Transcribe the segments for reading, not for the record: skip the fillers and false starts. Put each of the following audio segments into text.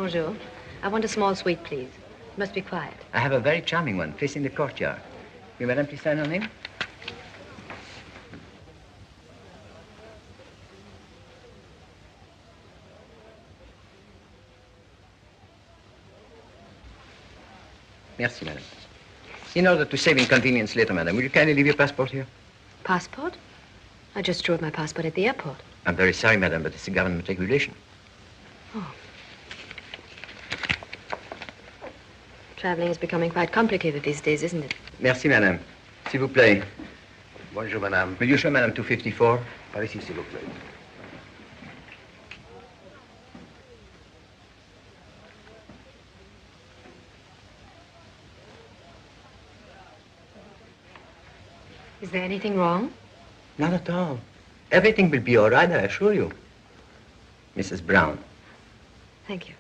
Bonjour. I want a small suite, please. It must be quiet. I have a very charming one, facing the courtyard. Will Madame please sign her name? Merci, Madame. In order to save inconvenience later, Madame, will you kindly leave your passport here? Passport? I just drove my passport at the airport. I'm very sorry, Madame, but it's a government regulation. Oh. Traveling is becoming quite complicated these days, isn't it? Merci, Madame. S'il vous plaît. Bonjour, Madame. Will you show Madame 254? Par ici, s'il vous plaît. Is there anything wrong? Not at all. Everything will be all right, I assure you. Mrs. Brown. Thank you.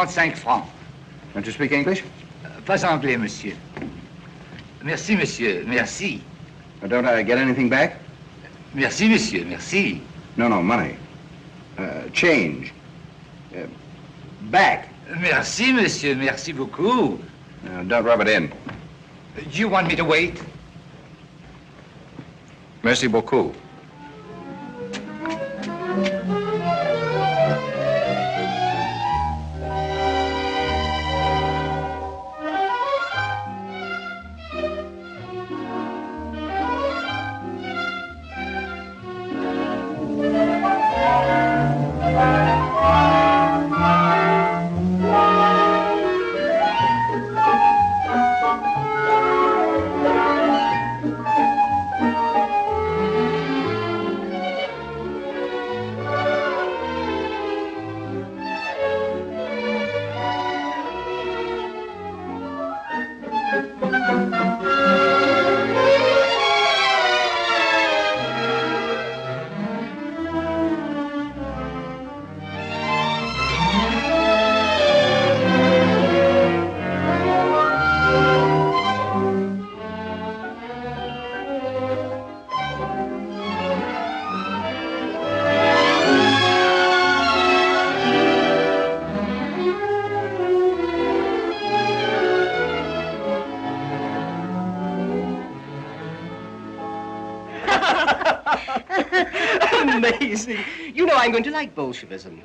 $35. Don't you speak English? Pas anglais, monsieur. Merci, monsieur, merci. Don't I get anything back? Merci, monsieur, merci. No, money. Change. Back. Merci, monsieur, merci beaucoup. Don't rub it in. Do you want me to wait? Merci beaucoup. Amazing. You know I'm going to like Bolshevism.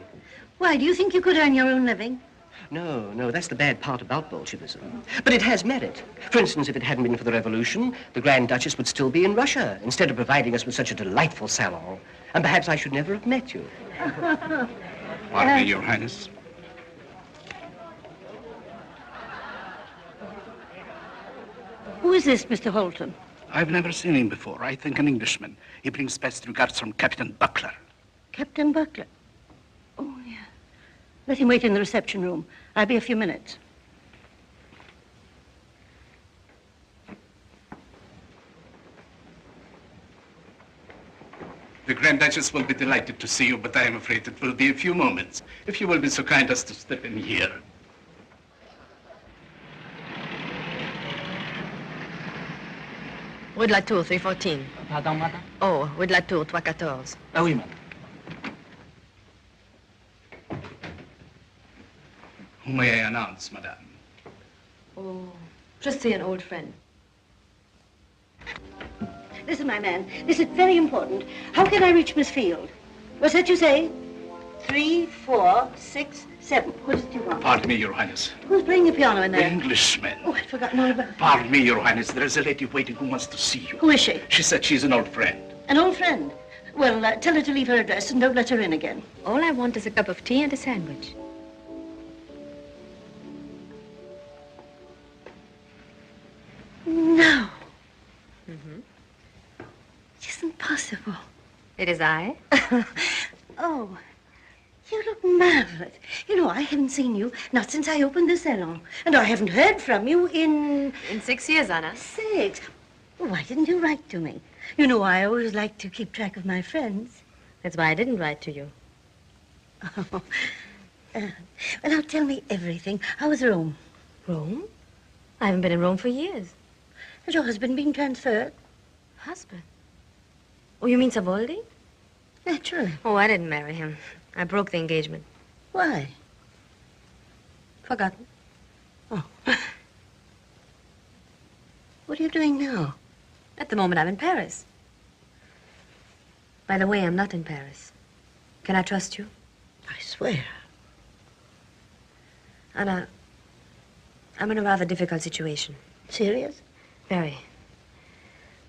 Why, do you think you could earn your own living? No, that's the bad part about Bolshevism. But it has merit. For instance, if it hadn't been for the revolution, the Grand Duchess would still be in Russia, instead of providing us with such a delightful salon. And perhaps I should never have met you. Pardon me, Your Highness. Who is this, Mr. Holton? I've never seen him before. I think an Englishman. He brings best regards from Captain Buckler. Captain Buckler? Oh, yeah. Let him wait in the reception room. I'll be a few minutes. The Grand Duchess will be delighted to see you, but I am afraid it will be a few moments. If you will be so kind as to step in here. Rue de la Tour, 314. Pardon, madame? Oh, Rue de la Tour, 314. Ah oui, madame. Who may I announce, madame? Oh, just see an old friend. Listen, my man, this is very important. How can I reach Miss Field? What's that you say? 3, 4, 6, 7. What do you want? Pardon me, Your Highness. Who's playing the piano in The there? Englishman. Oh, I'd forgotten all about it. Pardon me, Your Highness. There is a lady waiting who wants to see you. Who is she? She said she's an old friend. An old friend? Well, tell her to leave her address and don't let her in again. All I want is a cup of tea and a sandwich. No. Mm-hmm. It isn't possible. It is I. Oh, You look marvelous. You know, I haven't seen you, not since I opened the salon. And I haven't heard from you in... In 6 years, Anna. 6. Well, why didn't you write to me? You know, I always like to keep track of my friends. That's why I didn't write to you. Oh. Well, now tell me everything. How was Rome? Rome? I haven't been in Rome for years. Has your husband been transferred? Husband? Oh, you mean Savoldi? Naturally. Oh, I didn't marry him. I broke the engagement. Why? Forgotten. Oh. What are you doing now? At the moment, I'm in Paris. By the way, I'm not in Paris. Can I trust you? I swear. Anna, I'm in a rather difficult situation. Serious? Very.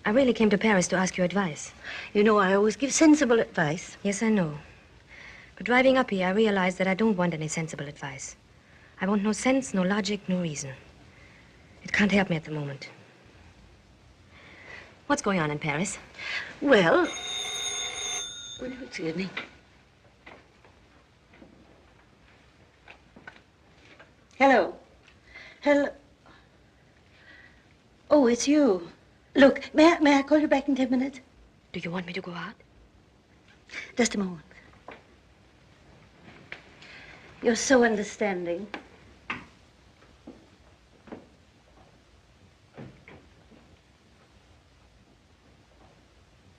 I really came to Paris to ask your advice. You know, I always give sensible advice. Yes, I know. But driving up here, I realized that I don't want any sensible advice. I want no sense, no logic, no reason. It can't help me at the moment. What's going on in Paris? Well... Excuse me. Hello. Hello. Oh, it's you. Look, may I call you back in 10 minutes? Do you want me to go out? Just a moment. You're so understanding.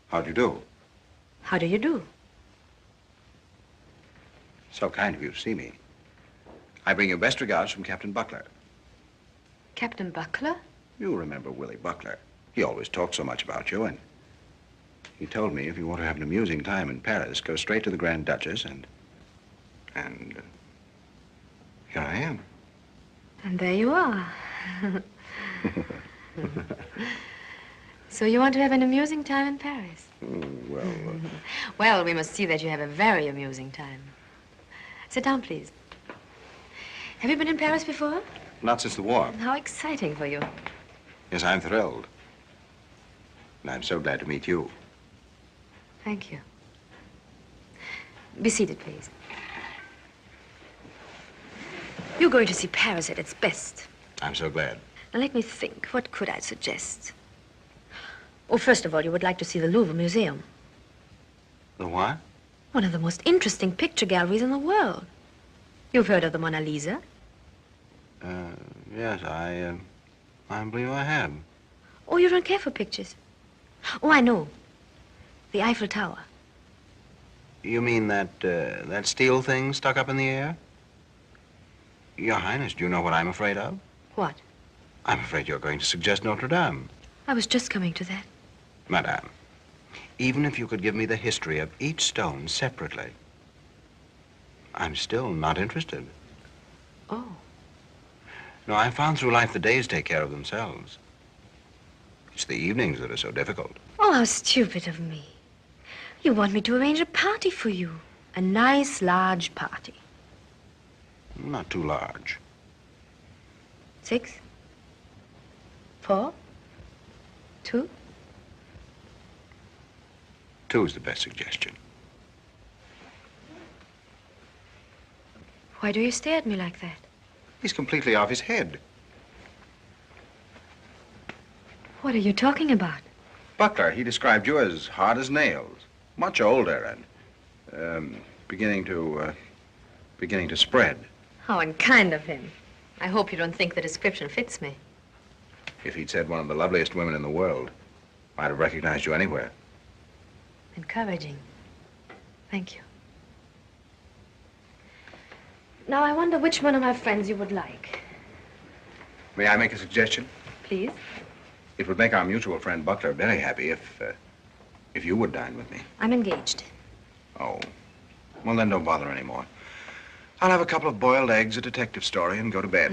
How do you do? How do you do? So kind of you to see me. I bring you best regards from Captain Buckler. Captain Buckler? You remember Willie Buckler. He always talked so much about you, and he told me if you want to have an amusing time in Paris, go straight to the Grand Duchess, and here I am. And there you are. So you want to have an amusing time in Paris? Well, Well, we must see that you have a very amusing time. Sit down, please. Have you been in Paris before? not since the war. How exciting for you. Yes, I'm thrilled. And I'm so glad to meet you. Thank you. Be seated, please. You're going to see Paris at its best. I'm so glad. Now, let me think. What could I suggest? Oh, first of all, you would like to see the Louvre Museum. The what? One of the most interesting picture galleries in the world. You've heard of the Mona Lisa? Yes, I believe I have. Oh, you don't care for pictures? Oh, I know. The Eiffel Tower. You mean that steel thing stuck up in the air? Your Highness, do you know what I'm afraid of? What? I'm afraid you're going to suggest Notre Dame. I was just coming to that. Madame, even if you could give me the history of each stone separately, I'm still not interested. Oh. No, I've found through life the days take care of themselves. It's the evenings that are so difficult. Oh, how stupid of me. You want me to arrange a party for you. A nice, large party. Not too large. 6? 4? 2? 2 is the best suggestion. Why do you stare at me like that? He's completely off his head. What are you talking about? Buckler, he described you as hard as nails, much older and beginning to spread. How unkind of him. I hope you don't think the description fits me. If he'd said one of the loveliest women in the world, I'd have recognized you anywhere. Encouraging. Thank you. Now, I wonder which one of my friends you would like. May I make a suggestion? Please? It would make our mutual friend Buckler very happy if you would dine with me. I'm engaged. Oh. Well, then don't bother anymore. I'll have a couple of boiled eggs, a detective story, and go to bed.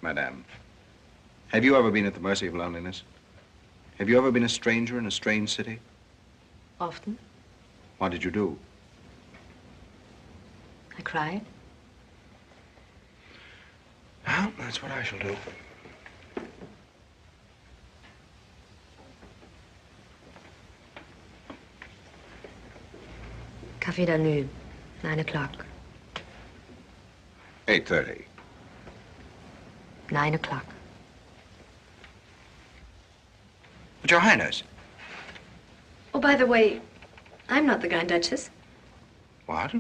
Madame, have you ever been at the mercy of loneliness? Have you ever been a stranger in a strange city? Often. What did you do? I cried. Well, that's what I shall do. Café de Nuit, 9 o'clock. 8:30. 9 o'clock. But, Your Highness. Oh, by the way, I'm not the Grand Duchess. What?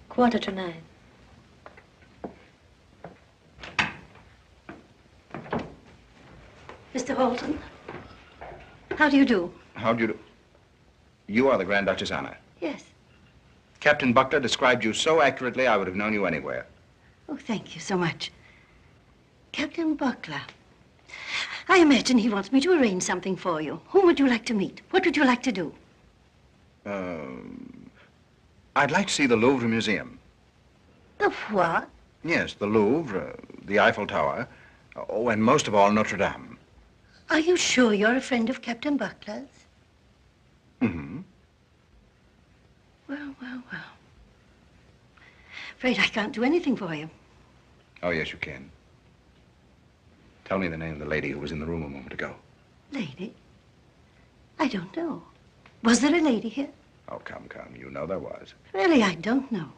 9:15. Mr. Holton, how do you do? How do you do? You are the Grand Duchess Anna. Yes. Captain Buckler described you so accurately, I would have known you anywhere. Oh, thank you so much. Captain Buckler. I imagine he wants me to arrange something for you. Whom would you like to meet? What would you like to do? I'd like to see the Louvre Museum. The what? Yes, the Louvre, the Eiffel Tower. Oh, and most of all, Notre Dame. Are you sure you're a friend of Captain Buckler's? Mm-hmm. Well, well, well. Afraid I can't do anything for you. Oh, yes, you can. Tell me the name of the lady who was in the room a moment ago. Lady? I don't know. Was there a lady here? Oh, come, come. You know there was. Really, I don't know.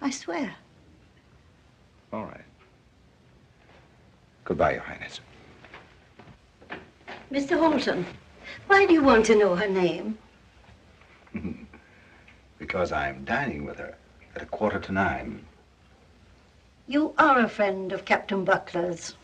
I swear. All right. Goodbye, Your Highness. Mr. Holton, why do you want to know her name? Because I'm dining with her at 9:15. You are a friend of Captain Buckler's.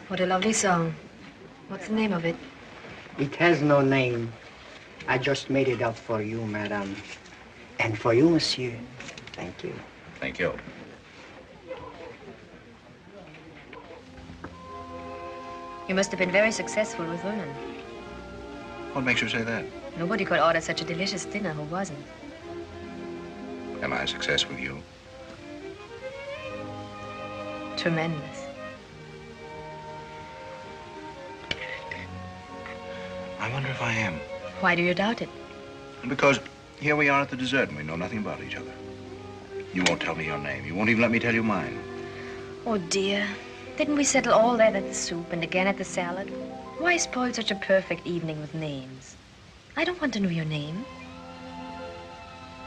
What a lovely song. What's the name of it? It has no name. I just made it up for you, madame. And for you, monsieur. Thank you. Thank you. You must have been very successful with women. What makes you say that? Nobody could order such a delicious dinner who wasn't. Am I a success with you? Tremendous. I wonder if I am. Why do you doubt it? Because here we are at the dessert and we know nothing about each other. You won't tell me your name. You won't even let me tell you mine. Oh, dear. Didn't we settle all that at the soup and again at the salad? Why spoil such a perfect evening with names? I don't want to know your name.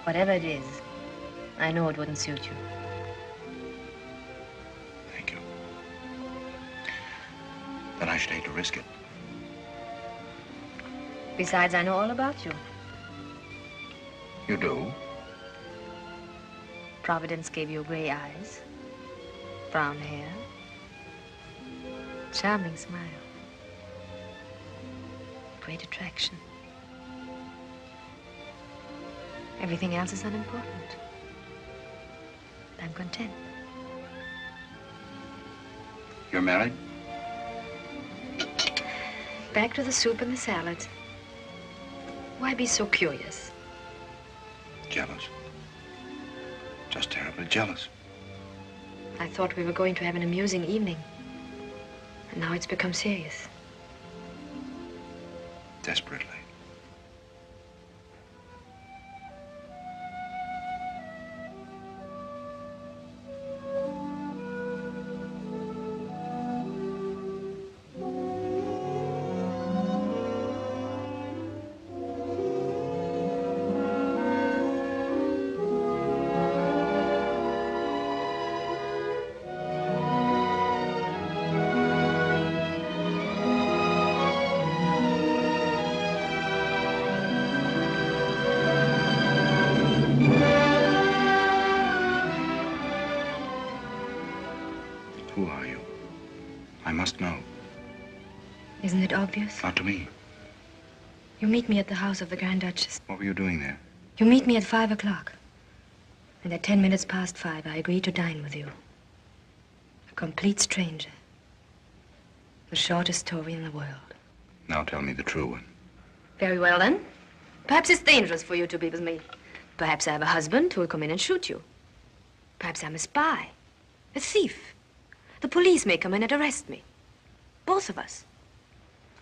Whatever it is, I know it wouldn't suit you. Thank you. Then I should hate to risk it. Besides, I know all about you. You do? Providence gave you gray eyes, brown hair, charming smile, great attraction. Everything else is unimportant. I'm content. You're married? Back to the soup and the salad. Why be so curious? Jealous. Just terribly jealous. I thought we were going to have an amusing evening. And now it's become serious. Desperately. Who are you? I must know. Isn't it obvious? Not to me. You meet me at the house of the Grand Duchess. What were you doing there? You meet me at 5 o'clock. And at 10 minutes past 5, I agree to dine with you. A complete stranger. The shortest story in the world. Now tell me the true one. Very well, then. Perhaps it's dangerous for you to be with me. Perhaps I have a husband who will come in and shoot you. Perhaps I'm a spy, a thief. The police may come in and arrest me. Both of us.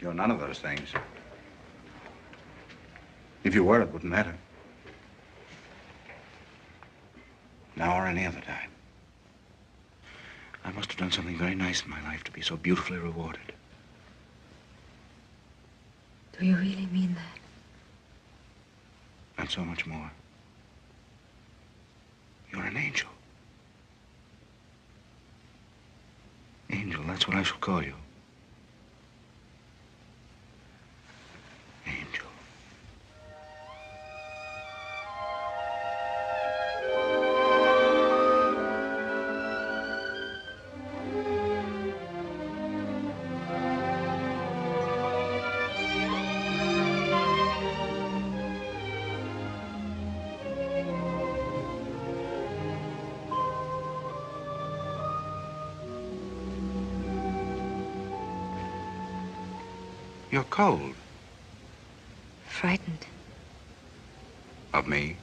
You're none of those things. If you were, it wouldn't matter. Now or any other time. I must have done something very nice in my life to be so beautifully rewarded. Do you really mean that? And so much more. You're an angel. Angel, that's what I shall call you. Angel. You're cold. Frightened. Of me?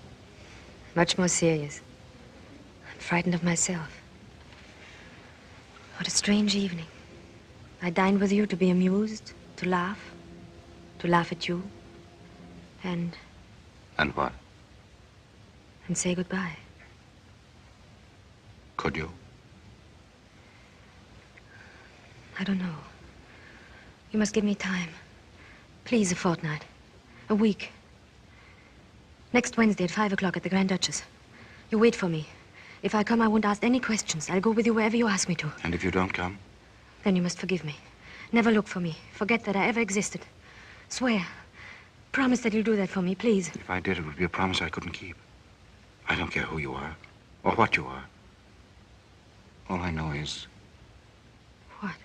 Much more serious. I'm frightened of myself. What a strange evening. I dined with you to be amused, to laugh at you, and And what? say goodbye. Could you? I don't know. You must give me time. Please, a fortnight. A week. Next Wednesday at 5 o'clock at the Grand Duchess. You wait for me. If I come, I won't ask any questions. I'll go with you wherever you ask me to. And if you don't come? Then you must forgive me. Never look for me. Forget that I ever existed. Swear. Promise that you'll do that for me, please. If I did, it would be a promise I couldn't keep. I don't care who you are, or what you are. All I know is... What?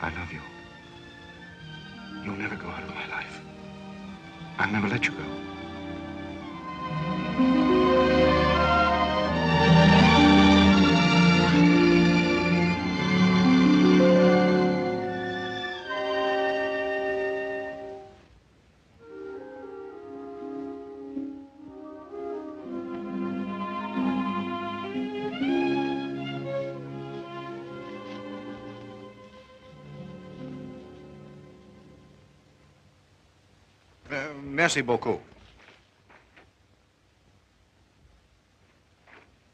I love you. You'll never go out of my life. I'll never let you go. Merci beaucoup.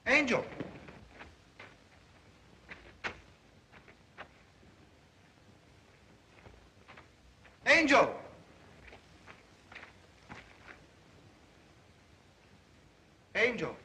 Angel. Angel. Angel.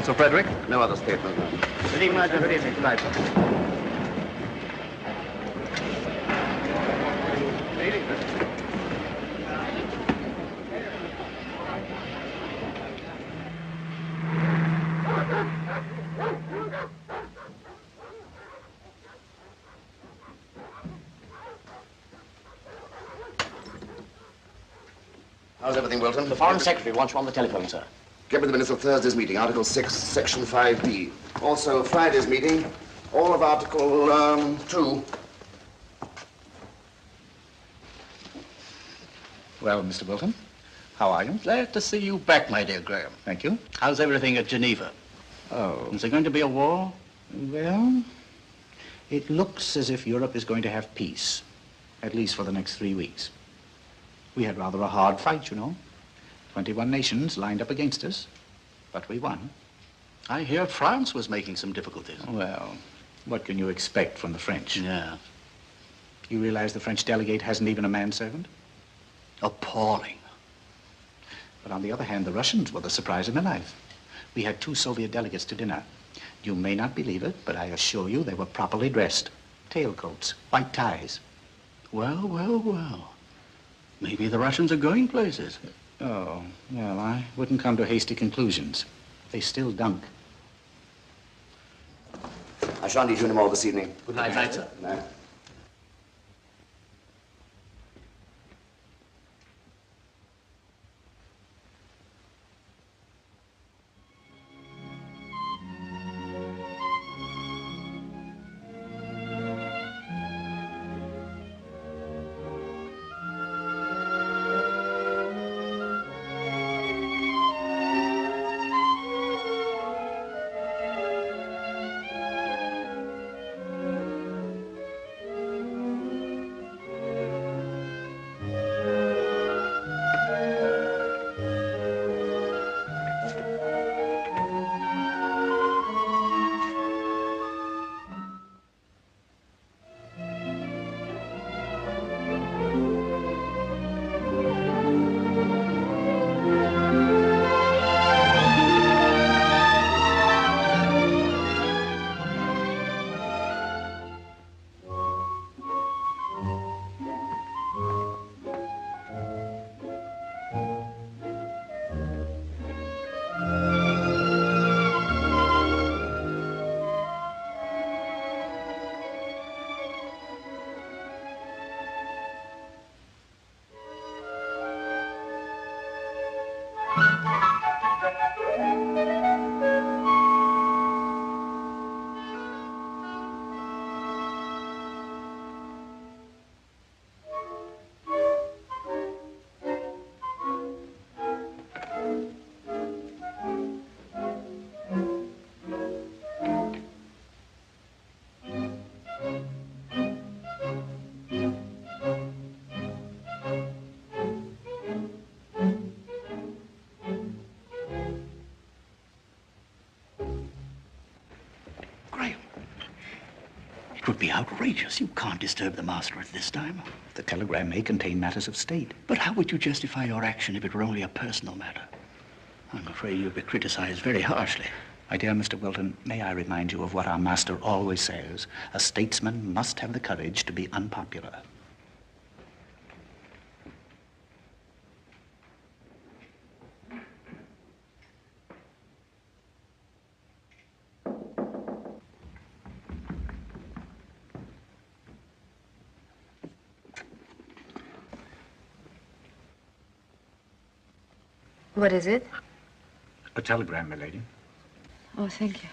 Sir Frederick? No other statement. How's everything, Wilton? The Foreign Secretary wants you on the telephone, sir. Get me the minutes of Thursday's meeting, Article 6, Section 5D. Also, Friday's meeting, all of Article 2. Well, Mr. Wilton, how are you? Glad to see you back, my dear Graham. Thank you. How's everything at Geneva? Oh. Is there going to be a war? Well, it looks as if Europe is going to have peace, at least for the next 3 weeks. We had rather a hard fight, you know. 21 nations lined up against us, but we won. I hear France was making some difficulties. Well, what can you expect from the French? Yeah. You realize the French delegate hasn't even a manservant? Appalling. But on the other hand, the Russians were the surprise of my life. We had 2 Soviet delegates to dinner. You may not believe it, but I assure you they were properly dressed. Tailcoats, white ties. Well, well, well. Maybe the Russians are going places. Oh, well, I wouldn't come to hasty conclusions. They still dunk. I shan't need you anymore this evening. Good night, sir. Good night. It would be outrageous. You can't disturb the master at this time. The telegram may contain matters of state. But how would you justify your action if it were only a personal matter? I'm afraid you'll be criticized very harshly. My dear Mr. Wilton, may I remind you of what our master always says? A statesman must have the courage to be unpopular. What is it? A telegram, my lady. Oh, thank you.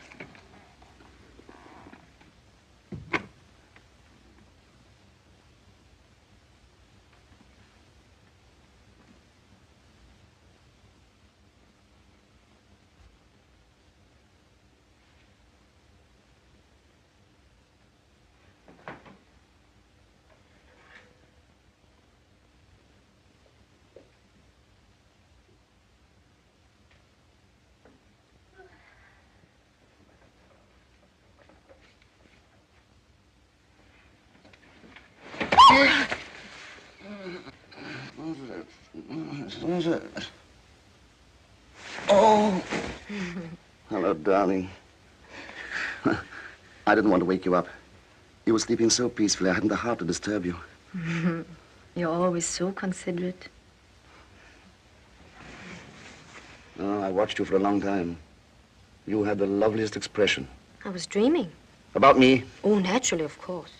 Oh! Hello, darling. I didn't want to wake you up. You were sleeping so peacefully, I hadn't the heart to disturb you. You're always so considerate. Oh, I watched you for a long time. You had the loveliest expression. I was dreaming. About me? Oh, naturally, of course.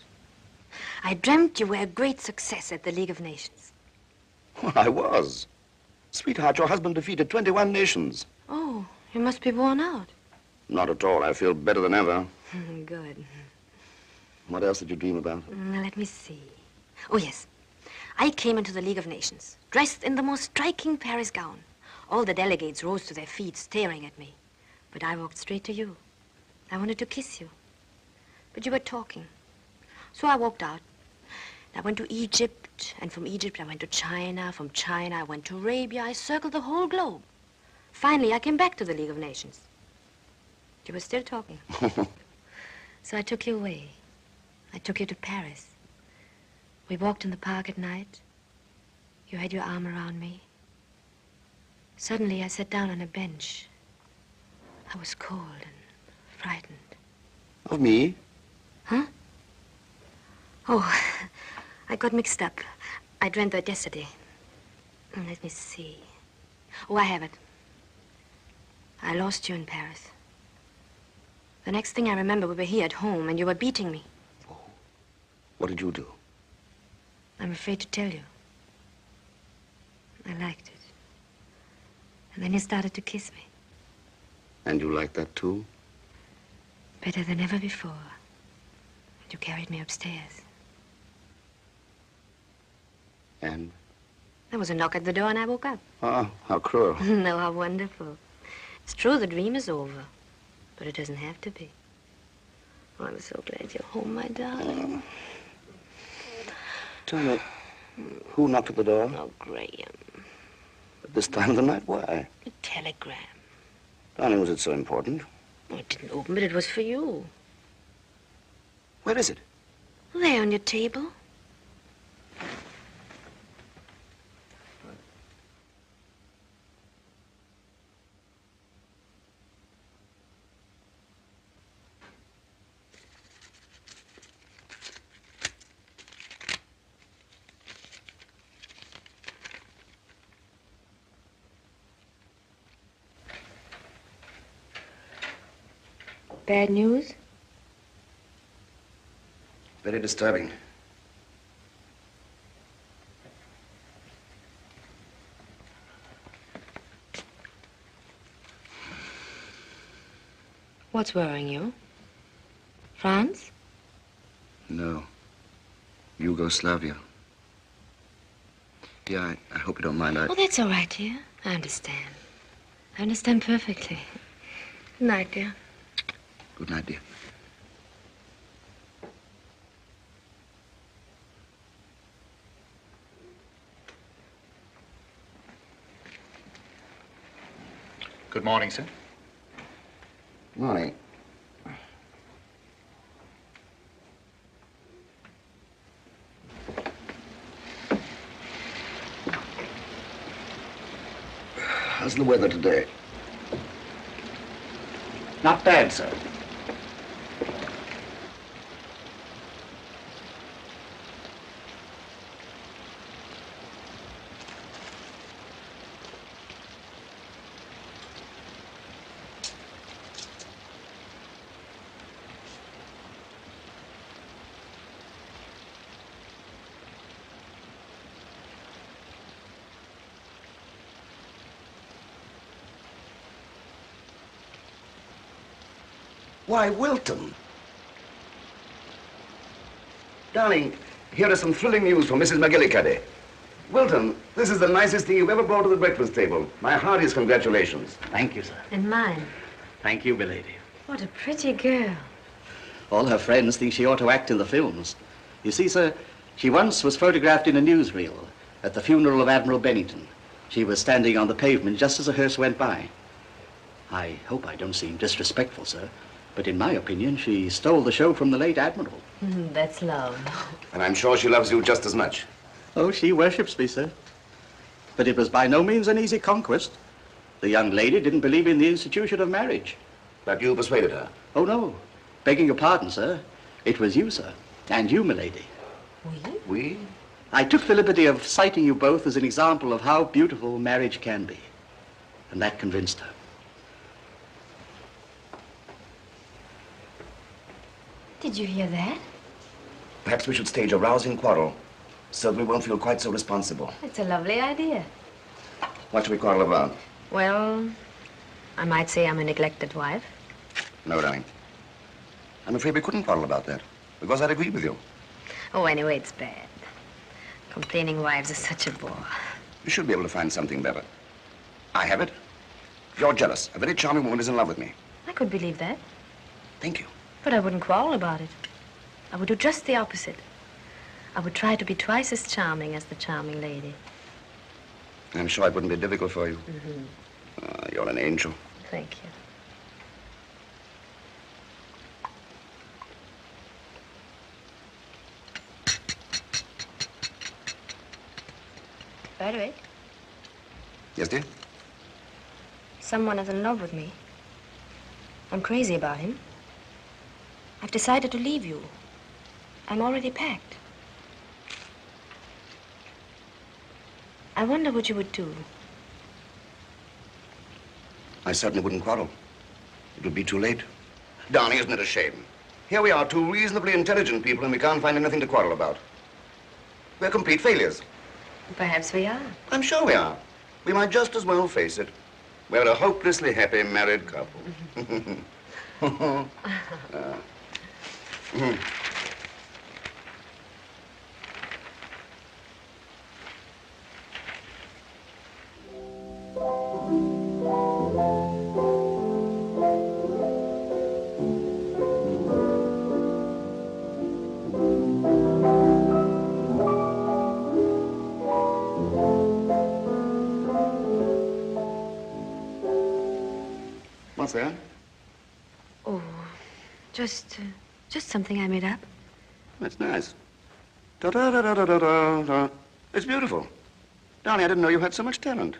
I dreamt you were a great success at the League of Nations. Well, I was. Sweetheart, your husband defeated 21 nations. Oh, you must be worn out. Not at all. I feel better than ever. Good. What else did you dream about? Now, let me see. Oh, yes. I came into the League of Nations, dressed in the most striking Paris gown. All the delegates rose to their feet, staring at me. But I walked straight to you. I wanted to kiss you. But you were talking. So I walked out. I went to Egypt, and from Egypt I went to China. From China I went to Arabia. I circled the whole globe. Finally, I came back to the League of Nations. You were still talking. So I took you away. I took you to Paris. We walked in the park at night. You had your arm around me. Suddenly, I sat down on a bench. I was cold and frightened. Of me? Huh? Oh, I got mixed up. I dreamt that yesterday. Let me see. Oh, I have it. I lost you in Paris. The next thing I remember, we were here at home, and you were beating me. Oh. What did you do? I'm afraid to tell you. I liked it. And then you started to kiss me. And you liked that, too? Better than ever before. And you carried me upstairs. And? There was a knock at the door, and I woke up. Ah, how cruel. No, how wonderful. It's true, the dream is over. But it doesn't have to be. Oh, I'm so glad you're home, my darling. Tell me, who knocked at the door? Oh, Graham. At this time of the night? Why? A telegram. Darling, was it so important? Oh, it didn't open, but it was for you. Where is it? There on your table. Bad news? Very disturbing. What's worrying you? France? No. Yugoslavia. Yeah, I hope you don't mind. Oh, that's all right, dear. I understand. I understand perfectly. Good night, dear. Good night, dear. Good morning, sir. Morning. How's the weather today? Not bad, sir. Why, Wilton. Darling, here is some thrilling news from Mrs. McGillicuddy. Wilton, this is the nicest thing you've ever brought to the breakfast table. My heartiest congratulations. Thank you, sir. And mine. Thank you, milady. What a pretty girl. All her friends think she ought to act in the films. You see, sir, she once was photographed in a newsreel at the funeral of Admiral Bennington. She was standing on the pavement just as a hearse went by. I hope I don't seem disrespectful, sir, but in my opinion, she stole the show from the late Admiral. That's love. And I'm sure she loves you just as much. Oh, she worships me, sir. But it was by no means an easy conquest. The young lady didn't believe in the institution of marriage. But you persuaded her? Oh, no. Begging your pardon, sir. It was you, sir. And you, milady. We? I took the liberty of citing you both as an example of how beautiful marriage can be. And that convinced her. Did you hear that? Perhaps we should stage a rousing quarrel, so that we won't feel quite so responsible. It's a lovely idea. What should we quarrel about? Well, I might say I'm a neglected wife. No, darling. I'm afraid we couldn't quarrel about that, because I'd agree with you. Oh, anyway, it's bad. Complaining wives are such a bore. You should be able to find something better. I have it. You're jealous. A very charming woman is in love with me. I could believe that. Thank you. But I wouldn't quarrel about it. I would do just the opposite. I would try to be twice as charming as the charming lady. I'm sure it wouldn't be difficult for you. You're an angel. Thank you. By the way, Yes, dear? someone is in love with me. I'm crazy about him. I've decided to leave you. I'm already packed. I wonder what you would do. I certainly wouldn't quarrel. It would be too late. Darling, isn't it a shame? Here we are, two reasonably intelligent people, and we can't find anything to quarrel about. We're complete failures. Perhaps we are. I'm sure we are. We might just as well face it. We're a hopelessly happy married couple. What's that? Oh, just something I made up. That's nice. Da-da-da-da-da-da-da. It's beautiful. Darling, I didn't know you had so much talent.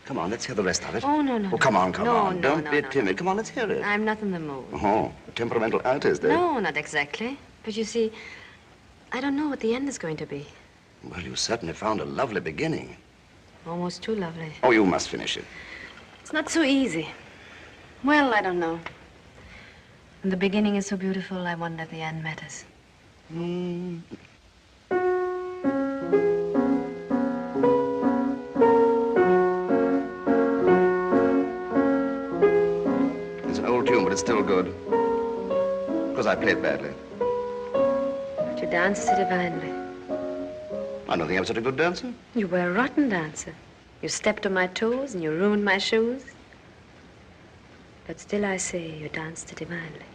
Come on, let's hear the rest of it. Oh, no, no. Oh, come on, come on. No, Don't no, be no, timid. Come on, let's hear it. I'm not in the mood. Oh, a temperamental artist, eh? No, not exactly. But you see, I don't know what the end is going to be. Well, you certainly found a lovely beginning. Almost too lovely. Oh, you must finish it. It's not so easy. Well, I don't know. When the beginning is so beautiful, I wonder if the end matters. It's an old tune, but it's still good. Because I played badly. But you danced so divinely. I don't think I'm such a good dancer. You were a rotten dancer. You stepped on my toes and you ruined my shoes. But still I say you danced divinely.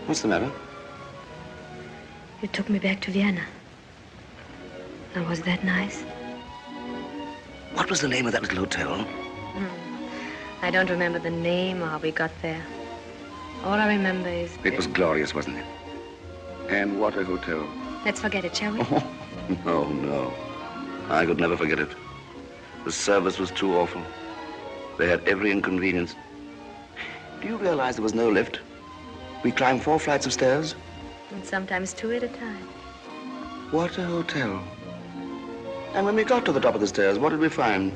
What's the matter? You took me back to Vienna. Now, was that nice? What was the name of that little hotel? I don't remember the name or how we got there. All I remember is... It was glorious, wasn't it? And what a hotel. Let's forget it, shall we? Oh, no, no. I could never forget it. The service was too awful. They had every inconvenience. Do you realize there was no lift? We climbed 4 flights of stairs. And sometimes 2 at a time. What a hotel. And when we got to the top of the stairs, what did we find?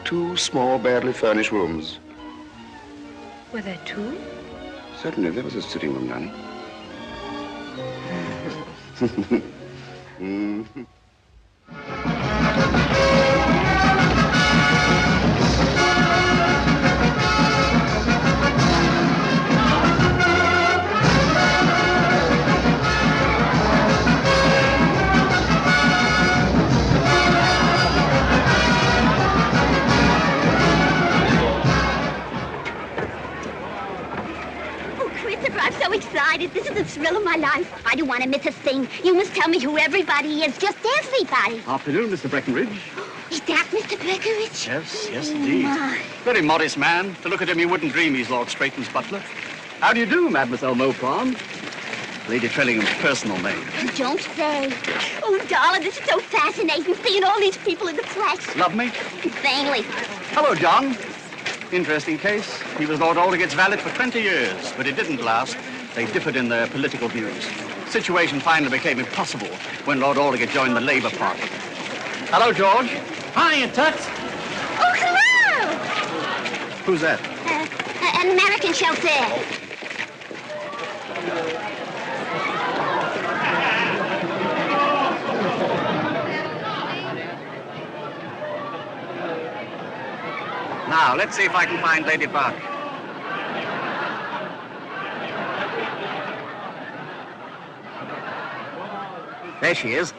2 small, badly furnished rooms. Were there 2? Certainly, there was a sitting room, darling. I'm so excited. This is the thrill of my life. I don't want to miss a thing. You must tell me who everybody is. Just everybody. Afternoon, Mr. Breckenridge. Is that Mr. Breckenridge? Yes, indeed. My. Very modest man. To look at him, you wouldn't dream he's Lord Straighton's butler. How do you do, Mademoiselle Maupron? Lady Trellingham's personal name. Don't say. Oh, darling, this is so fascinating, seeing all these people in the flesh. Love me? Vainly. Hello, John. Interesting case. He was Lord Aldergate's valet for 20 years, but it didn't last. They differed in their political views. The situation finally became impossible when Lord Aldergate joined the Labour Party. Hello, George. Hiya, Toots. Oh, hello! Who's that? An American chauffeur. Now, let's see if I can find Lady Buck. There she is.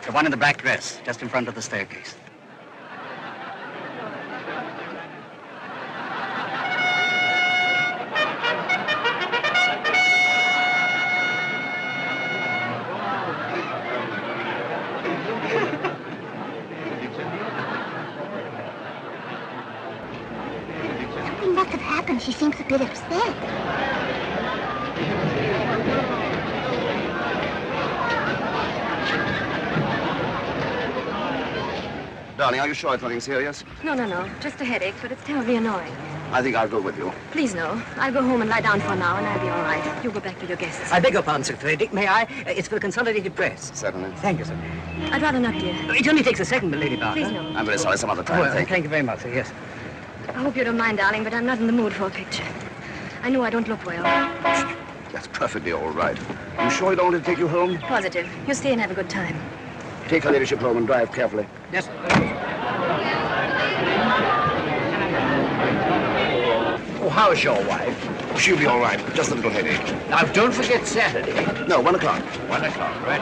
The one in the black dress, just in front of the staircase. Something must have happened. She seems a bit upset. Darling, are you sure it's nothing serious? No. Just a headache, but it's terribly annoying. I think I'll go with you. Please, no. I'll go home and lie down for an hour, and I'll be all right. You go back with your guests. I beg your pardon, Sir Frederick. May I? It's for the Consolidated Press. Certainly. Thank you, sir. I'd rather not, dear. It only takes a second, Lady Barker. Please, no. I'm very sorry. Some other time. Well, thank you very much, sir. Yes. I hope you don't mind, darling, but I'm not in the mood for a picture. I know I don't look well. That's perfectly all right. You sure you don't want to take you home? Positive. You stay and have a good time. Take her ladyship home and drive carefully. Yes, sir. Oh, how's your wife? She'll be all right. Just a little headache. Now, don't forget Saturday. No, 1 o'clock. 1 o'clock, right?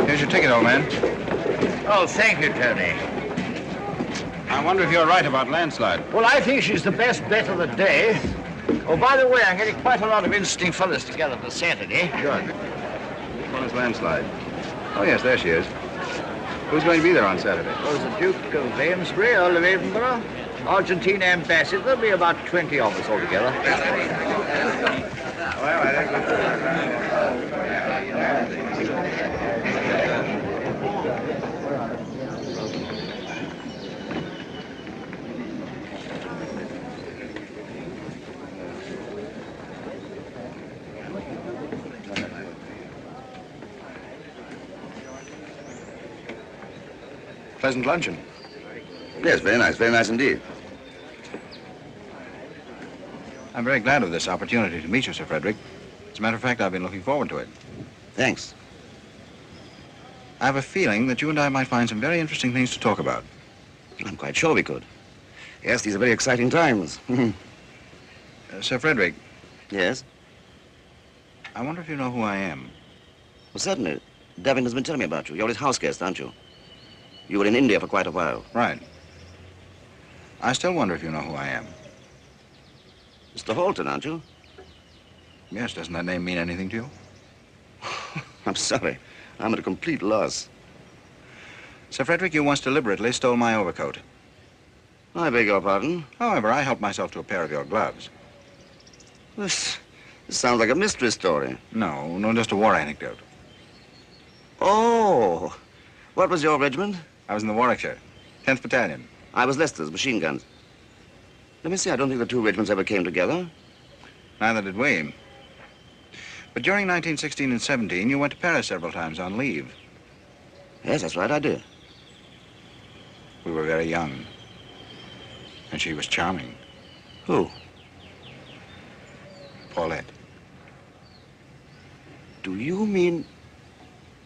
Here's your ticket, old man. Oh, thank you, Tony. I wonder if you're right about landslide. Well, I think she's the best bet of the day. Oh, by the way, I'm getting quite a lot of interesting fellas together for Saturday. Good. What is landslide? Oh, yes, there she is. Who's going to be there on Saturday? Well, the Duke of Amesbury, Earl of Edinburgh, Argentine ambassador. There'll be about 20 of us altogether. Well, I think... Pleasant luncheon. Yes, very nice indeed. I'm very glad of this opportunity to meet you, Sir Frederick. As a matter of fact, I've been looking forward to it. Thanks. I have a feeling that you and I might find some very interesting things to talk about. I'm quite sure we could. Yes, these are very exciting times. Sir Frederick. Yes? I wonder if you know who I am. Well, certainly. Devin has been telling me about you. You're his house guest, aren't you? You were in India for quite a while. Right. I still wonder if you know who I am. Mr. Halton, aren't you? Yes, doesn't that name mean anything to you? I'm sorry. I'm at a complete loss. Sir Frederick, you once deliberately stole my overcoat. I beg your pardon? However, I helped myself to a pair of your gloves. This sounds like a mystery story. No, just a war anecdote. Oh, what was your regiment? I was in the Warwickshire, 10th Battalion. I was Leicester's, machine guns. Let me see, I don't think the two regiments ever came together. Neither did we. But during 1916 and 17, you went to Paris several times on leave. Yes, that's right, I did. We were very young. And she was charming. Who? Paulette. Do you mean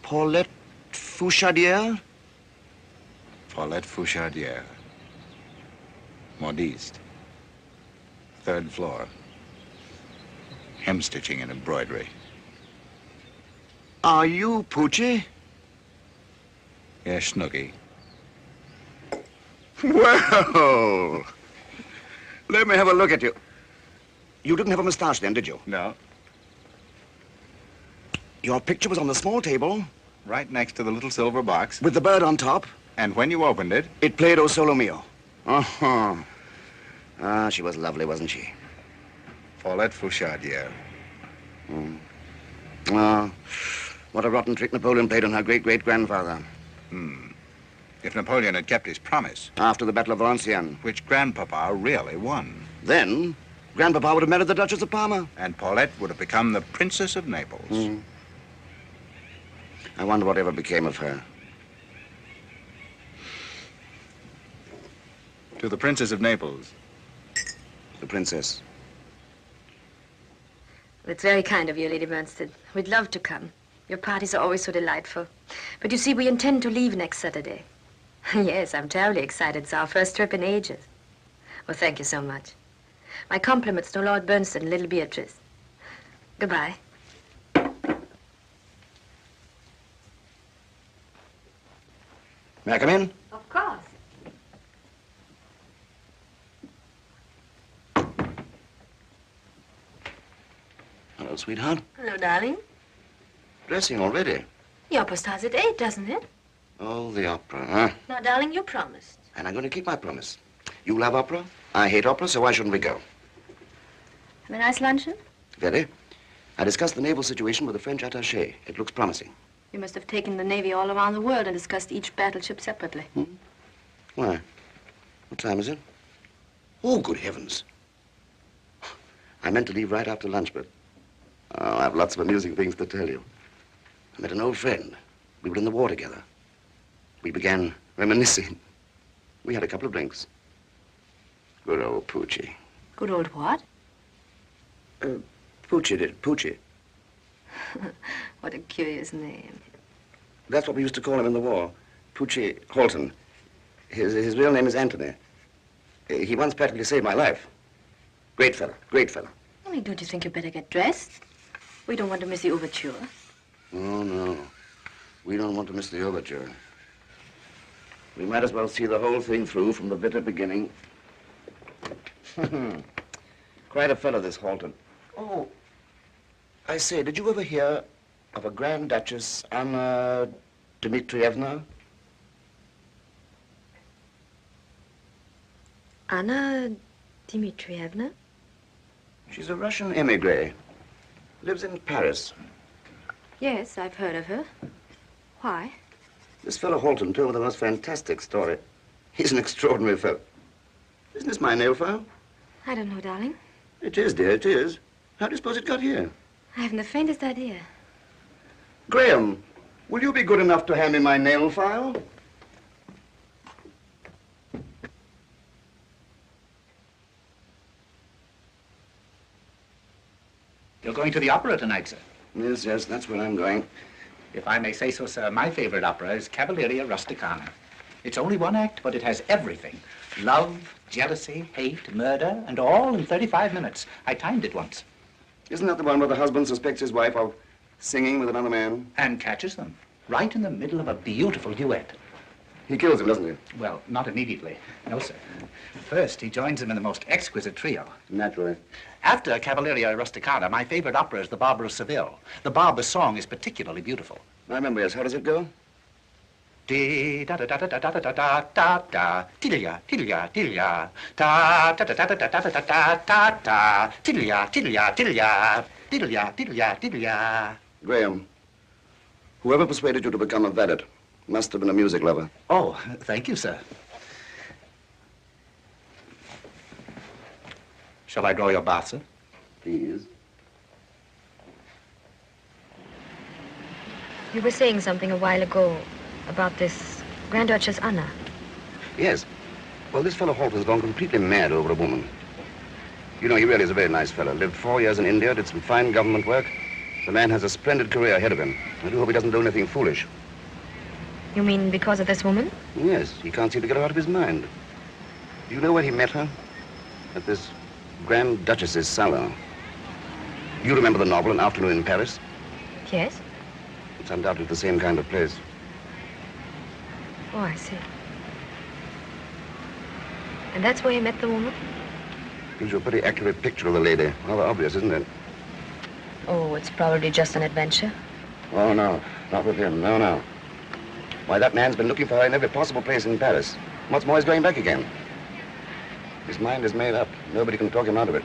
Paulette Fouchadière? Paulette Fouchadière. Modiste. 3rd floor. Hem-stitching and embroidery. Are you Poochie? Yes, Snooky. Well, let me have a look at you. You didn't have a moustache then, did you? No. Your picture was on the small table. Right next to the little silver box. With the bird on top. And when you opened it... It played O Solo Mio. Uh-huh. Ah, she was lovely, wasn't she? Paulette Fouchadière. Ah, what a rotten trick Napoleon played on her great-great-grandfather. If Napoleon had kept his promise... After the Battle of Valenciennes. Which Grandpapa really won. Then, Grandpapa would have married the Duchess of Parma. And Paulette would have become the Princess of Naples. I wonder whatever became of her. To the Princess of Naples. The princess. It's very kind of you, Lady Bernstein. We'd love to come. Your parties are always so delightful. But you see, we intend to leave next Saturday. Yes, I'm terribly excited. It's our first trip in ages. Well, thank you so much. My compliments to Lord Bernstein and little Beatrice. Goodbye. May I come in? Of course. Hello, sweetheart. Hello, darling. Dressing already? The opera starts at 8, doesn't it? Oh, the opera, huh? Now, darling, you promised. And I'm going to keep my promise. You love opera. I hate opera, so why shouldn't we go? Have a nice luncheon? Very. I discussed the naval situation with the French attaché. It looks promising. You must have taken the Navy all around the world and discussed each battleship separately. Why? What time is it? Oh, good heavens. I meant to leave right after lunch, but I have lots of amusing things to tell you. I met an old friend. We were in the war together. We began reminiscing. We had a couple of drinks. Good old Poochie. Good old what? Poochie. What a curious name. That's what we used to call him in the war. Poochie Holton. His real name is Anthony. He once practically saved my life. Great fella, great fella. Only don't you think you better get dressed? We don't want to miss the overture. Oh, no. We don't want to miss the overture. We might as well see the whole thing through from the bitter beginning. Quite a fellow, this Holton. Oh, I say, did you ever hear of a Grand Duchess, Anna Dmitrievna? Anna Dmitrievna? She's a Russian emigre. Lives in Paris. Yes, I've heard of her. Why? This fellow Holton told me the most fantastic story. He's an extraordinary fellow. Isn't this my nail file? I don't know, darling. It is, dear, it is. How do you suppose it got here? I haven't the faintest idea. Graham, will you be good enough to hand me my nail file? You're going to the opera tonight, sir. Yes, that's where I'm going. If I may say so, sir, my favorite opera is Cavalleria Rusticana. It's only one act, but it has everything. Love, jealousy, hate, murder, and all in 35 minutes. I timed it once. Isn't that the one where the husband suspects his wife of singing with another man? And catches them, right in the middle of a beautiful duet. He kills him, doesn't he? Well, not immediately. No, sir. First, he joins them in the most exquisite trio. Naturally. After Cavalleria Rusticana, my favorite opera is The Barber of Seville. The Barber's song is particularly beautiful. I remember, yes. How does it go? Dee-da-da-da-da-da-da-da-da-da, tilia, tilia, tilia, ta-da-da-da-da-da-da-da-da, tilia, tilia, tilia, tilia, tilia, tilia. Graham, whoever persuaded you to become a valet must have been a music lover. Oh, thank you, sir. Shall I draw your bath, sir? Please. You were saying something a while ago about this Grand Duchess Anna. Yes. Well, this fellow Holton's gone completely mad over a woman. You know, he really is a very nice fellow. Lived 4 years in India, did some fine government work. The man has a splendid career ahead of him. I do hope he doesn't do anything foolish. You mean because of this woman? Yes, he can't seem to get her out of his mind. Do you know where he met her? At this Grand Duchess's salon. You remember the novel, An Afternoon in Paris? Yes. It's undoubtedly the same kind of place. Oh, I see. And that's where you met the woman? Gives you a pretty accurate picture of the lady. Rather obvious, isn't it? Oh, it's probably just an adventure. Oh, no. Not with him. No, no. Why, that man's been looking for her in every possible place in Paris. What's more, he's going back again. His mind is made up. Nobody can talk him out of it.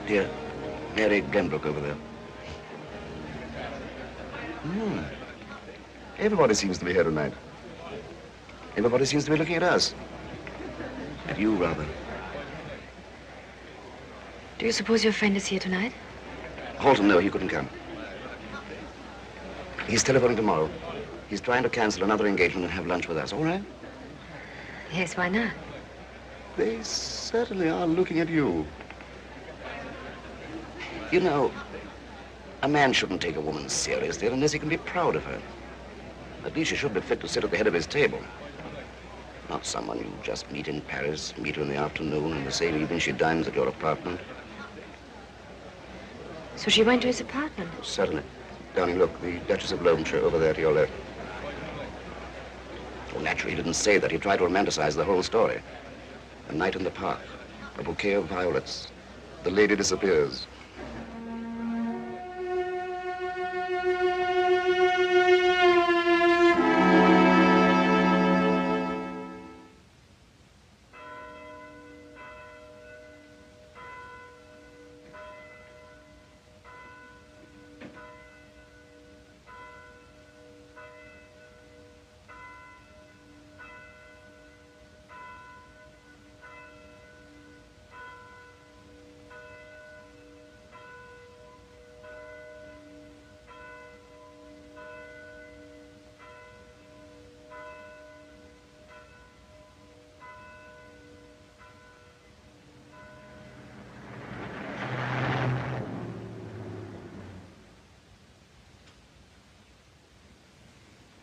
Dear Mary Glenbrook over there. Everybody seems to be here tonight. Everybody seems to be looking at us. At you, rather. Do you suppose your friend is here tonight? Holton, no, he couldn't come. He's telephoning tomorrow. He's trying to cancel another engagement and have lunch with us, all right? Yes, why not? They certainly are looking at you. You know, a man shouldn't take a woman seriously unless he can be proud of her. At least she should be fit to sit at the head of his table. Not someone you just meet in Paris, meet her in the afternoon, and the same evening she dines at your apartment. So she went to his apartment? Certainly. Darling, look, the Duchess of Loamshire over there to your left. Oh, naturally, he didn't say that. He tried to romanticize the whole story. A night in the park, a bouquet of violets. The lady disappears.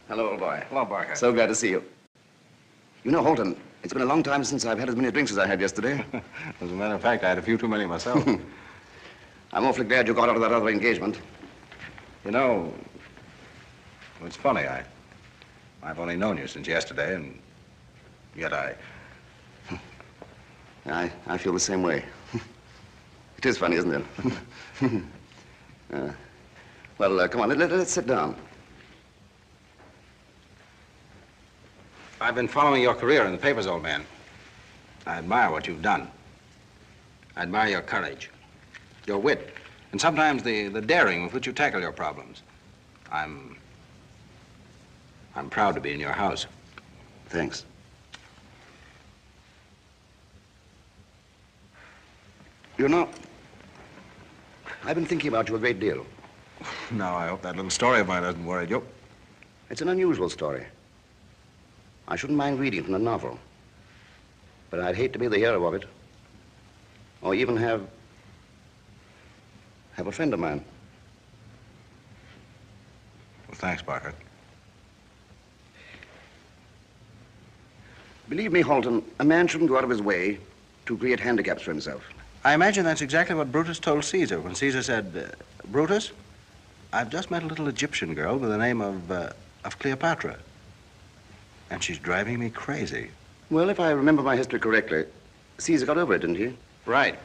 Hello, old boy. Hello, Barker. So glad to see you. You know, Holton, it's been a long time since I've had as many drinks as I had yesterday. As a matter of fact, I had a few too many myself. I'm awfully glad you got out of that other engagement. You know, it's funny. I've only known you since yesterday, and yet I feel the same way. It is funny, isn't it? Well, come on, let's sit down. I've been following your career in the papers, old man. I admire what you've done. I admire your courage, your wit, and sometimes the daring with which you tackle your problems. I'm proud to be in your house. Thanks. You know, I've been thinking about you a great deal. Now, I hope that little story of mine doesn't worry you. It's an unusual story. I shouldn't mind reading it in a novel. But I'd hate to be the hero of it. Or even have a friend of mine. Well, thanks, Barker. Believe me, Holton, a man shouldn't go out of his way to create handicaps for himself. I imagine that's exactly what Brutus told Caesar when Caesar said, Brutus, I've just met a little Egyptian girl by the name of Cleopatra. And she's driving me crazy. Well, if I remember my history correctly, Caesar got over it, didn't he? Right.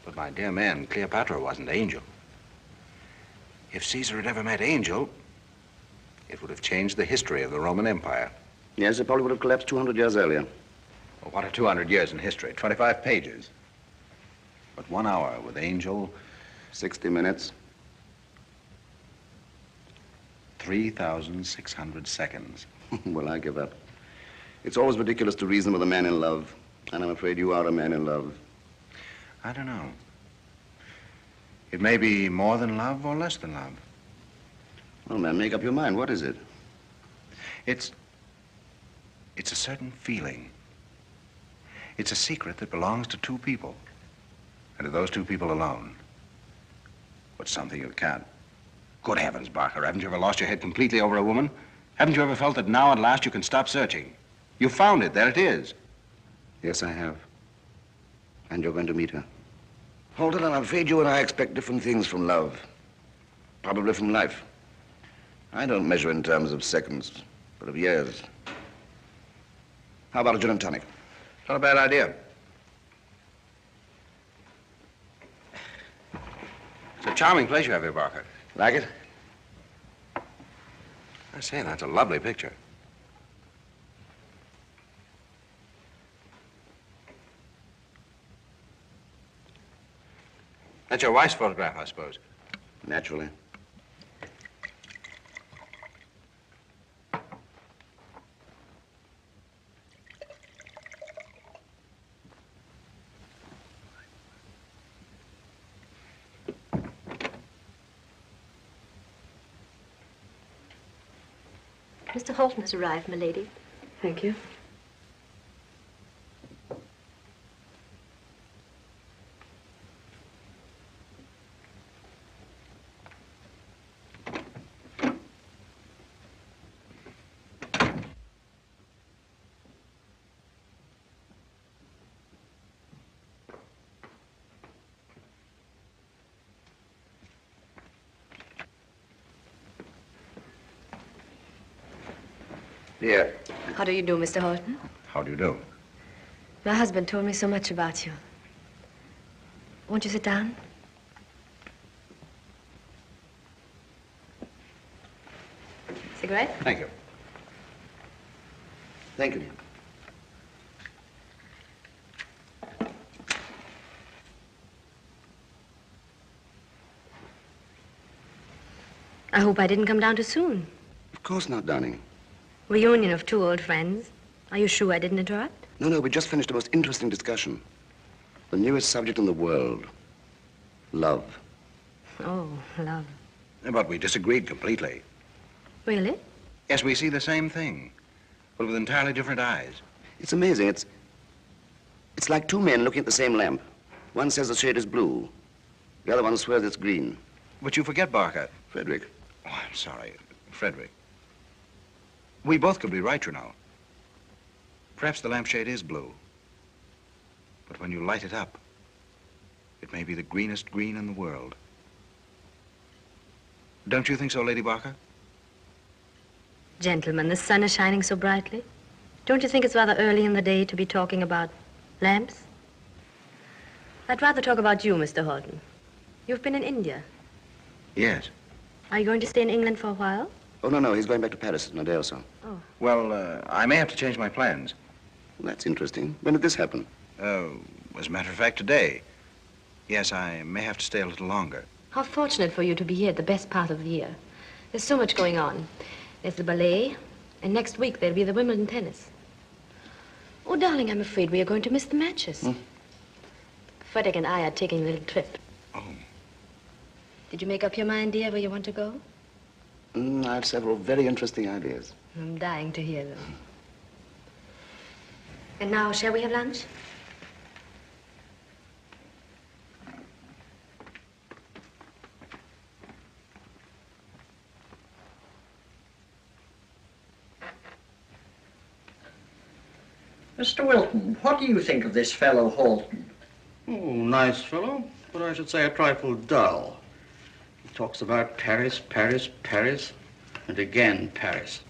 But my dear man, Cleopatra wasn't Angel. If Caesar had ever met Angel, it would have changed the history of the Roman Empire. Yes, it probably would have collapsed 200 years earlier. Well, what are 200 years in history? 25 pages. But 1 hour with Angel... 60 minutes. 3,600 seconds. Well, I give up. It's always ridiculous to reason with a man in love. And I'm afraid you are a man in love. I don't know. It may be more than love or less than love. Well, man, make up your mind. What is it? It's a certain feeling. It's a secret that belongs to two people. And to those two people alone. But something you can't. Good heavens, Barker, haven't you ever lost your head completely over a woman? Haven't you ever felt that now at last you can stop searching? You found it, there it is. Yes, I have. And you're going to meet her. Holden, I'm afraid you and I expect different things from love. Probably from life. I don't measure in terms of seconds, but of years. How about a gin and tonic? Not a bad idea. It's a charming place you have here, Barker. Like it? I say, that's a lovely picture. That's your wife's photograph, I suppose. Naturally. Mr. Holton has arrived, milady. Thank you. Dear. How do you do, Mr. Holton? How do you do? My husband told me so much about you. Won't you sit down? Cigarette? Thank you. Thank you, dear. I hope I didn't come down too soon. Of course not, darling. Reunion of two old friends. Are you sure I didn't interrupt? No, we just finished a most interesting discussion. The newest subject in the world. Love. Oh, love. But we disagreed completely. Really? Yes, we see the same thing, but with entirely different eyes. It's amazing. It's like two men looking at the same lamp. One says the shade is blue. The other one swears it's green. But you forget, Barker. Frederick. Oh, I'm sorry. Frederick. We both could be right, you know. Perhaps the lampshade is blue. But when you light it up, it may be the greenest green in the world. Don't you think so, Lady Barker? Gentlemen, the sun is shining so brightly. Don't you think it's rather early in the day to be talking about lamps? I'd rather talk about you, Mr. Holton. You've been in India. Yes. Are you going to stay in England for a while? Oh, no, he's going back to Paris in a day or so. Oh. Well, I may have to change my plans. Well, that's interesting. When did this happen? As a matter of fact, today. Yes, I may have to stay a little longer. How fortunate for you to be here at the best part of the year. There's so much going on. There's the ballet, and next week there'll be the Wimbledon tennis. Oh, darling, I'm afraid we are going to miss the matches. Frederick and I are taking a little trip. Oh. Did you make up your mind, dear, where you want to go? I have several very interesting ideas. I'm dying to hear them. And now, shall we have lunch? Mr. Wilton, what do you think of this fellow Holton? Oh, nice fellow, but I should say a trifle dull. He talks about Paris, Paris, Paris, and again Paris.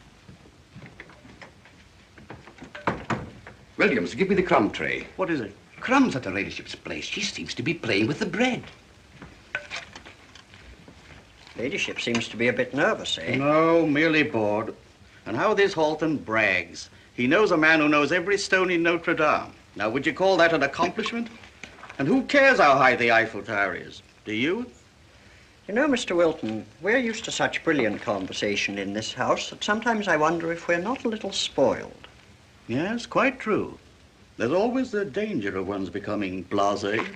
Williams, give me the crumb tray. What is it? Crumbs at her ladyship's place. She seems to be playing with the bread. Ladyship seems to be a bit nervous, eh? No, merely bored. And how this Holton brags. He knows a man who knows every stone in Notre Dame. Now, would you call that an accomplishment? And who cares how high the Eiffel Tower is? Do you? You know, Mr. Wilton, we're used to such brilliant conversation in this house that sometimes I wonder if we're not a little spoiled. Yes, quite true. There's always the danger of one's becoming blasé.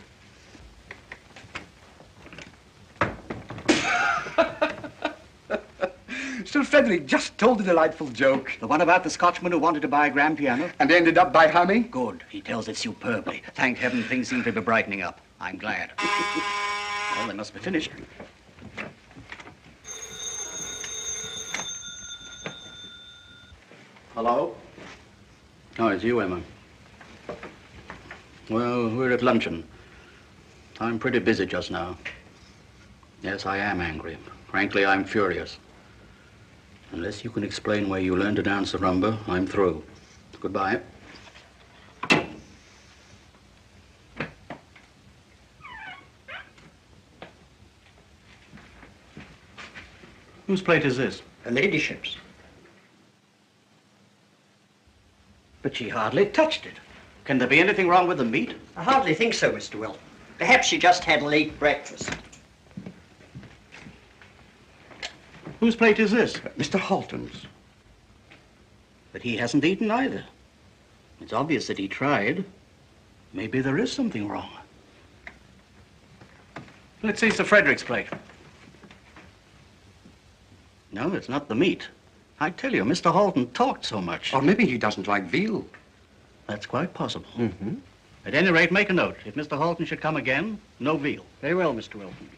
Sir Frederick just told a delightful joke. The one about the Scotchman who wanted to buy a grand piano? And ended up by humming? Good. He tells it superbly. Thank heaven things seem to be brightening up. I'm glad. Well, they must be finished. Hello? Oh, it's you, Emma. Well, we're at luncheon. I'm pretty busy just now. Yes, I am angry. Frankly, I'm furious. Unless you can explain where you learned to dance the rumba, I'm through. Goodbye. Whose plate is this? Her ladyship's. But she hardly touched it. Can there be anything wrong with the meat? I hardly think so, Mr. Wilton. Perhaps she just had a late breakfast. Whose plate is this? Mr. Holton's. But he hasn't eaten either. It's obvious that he tried. Maybe there is something wrong. Let's see Sir Frederick's plate. No, it's not the meat. I tell you, Mr. Halton talked so much. Or maybe he doesn't like veal. That's quite possible. Mm-hmm. At any rate, make a note. If Mr. Halton should come again, no veal. Very well, Mr. Wilton.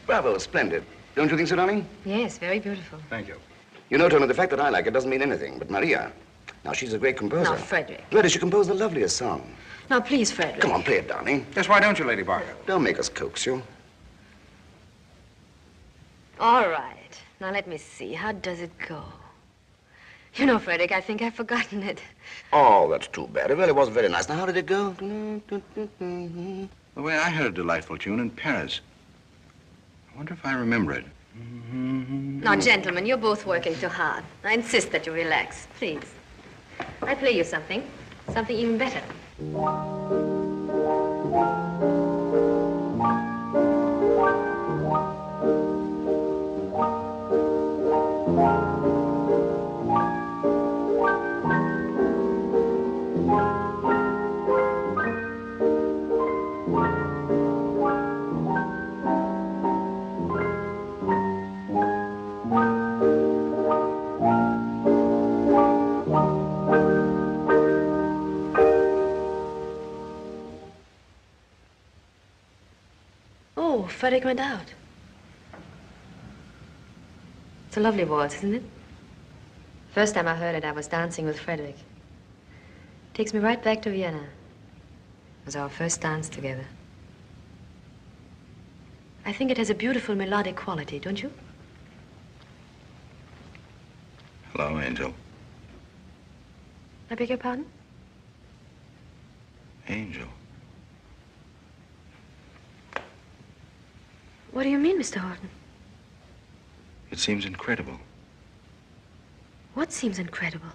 Bravo, splendid. Don't you think so, darling? Yes, very beautiful. Thank you. You know, Tony, the fact that I like it doesn't mean anything. But Maria, now she's a great composer. Now, Frederick. Really, she composed the loveliest song. Now, please, Frederick. Come on, play it, darling. Yes, why don't you, Lady Barker? Don't make us coax you. All right. Now, let me see. How does it go? You know, Frederick, I think I've forgotten it. Oh, that's too bad. It really was very nice. Now, how did it go? The way I heard a delightful tune in Paris. I wonder if I remember it. Now, gentlemen, you're both working too hard. I insist that you relax, please. I'll play you something even better. Oh, Frederick went out. It's a lovely waltz, isn't it? First time I heard it, I was dancing with Frederick. Takes me right back to Vienna. It was our first dance together. I think it has a beautiful melodic quality, don't you? Hello, Angel. I beg your pardon? Angel. What do you mean, Mr. Horton? It seems incredible What seems incredible?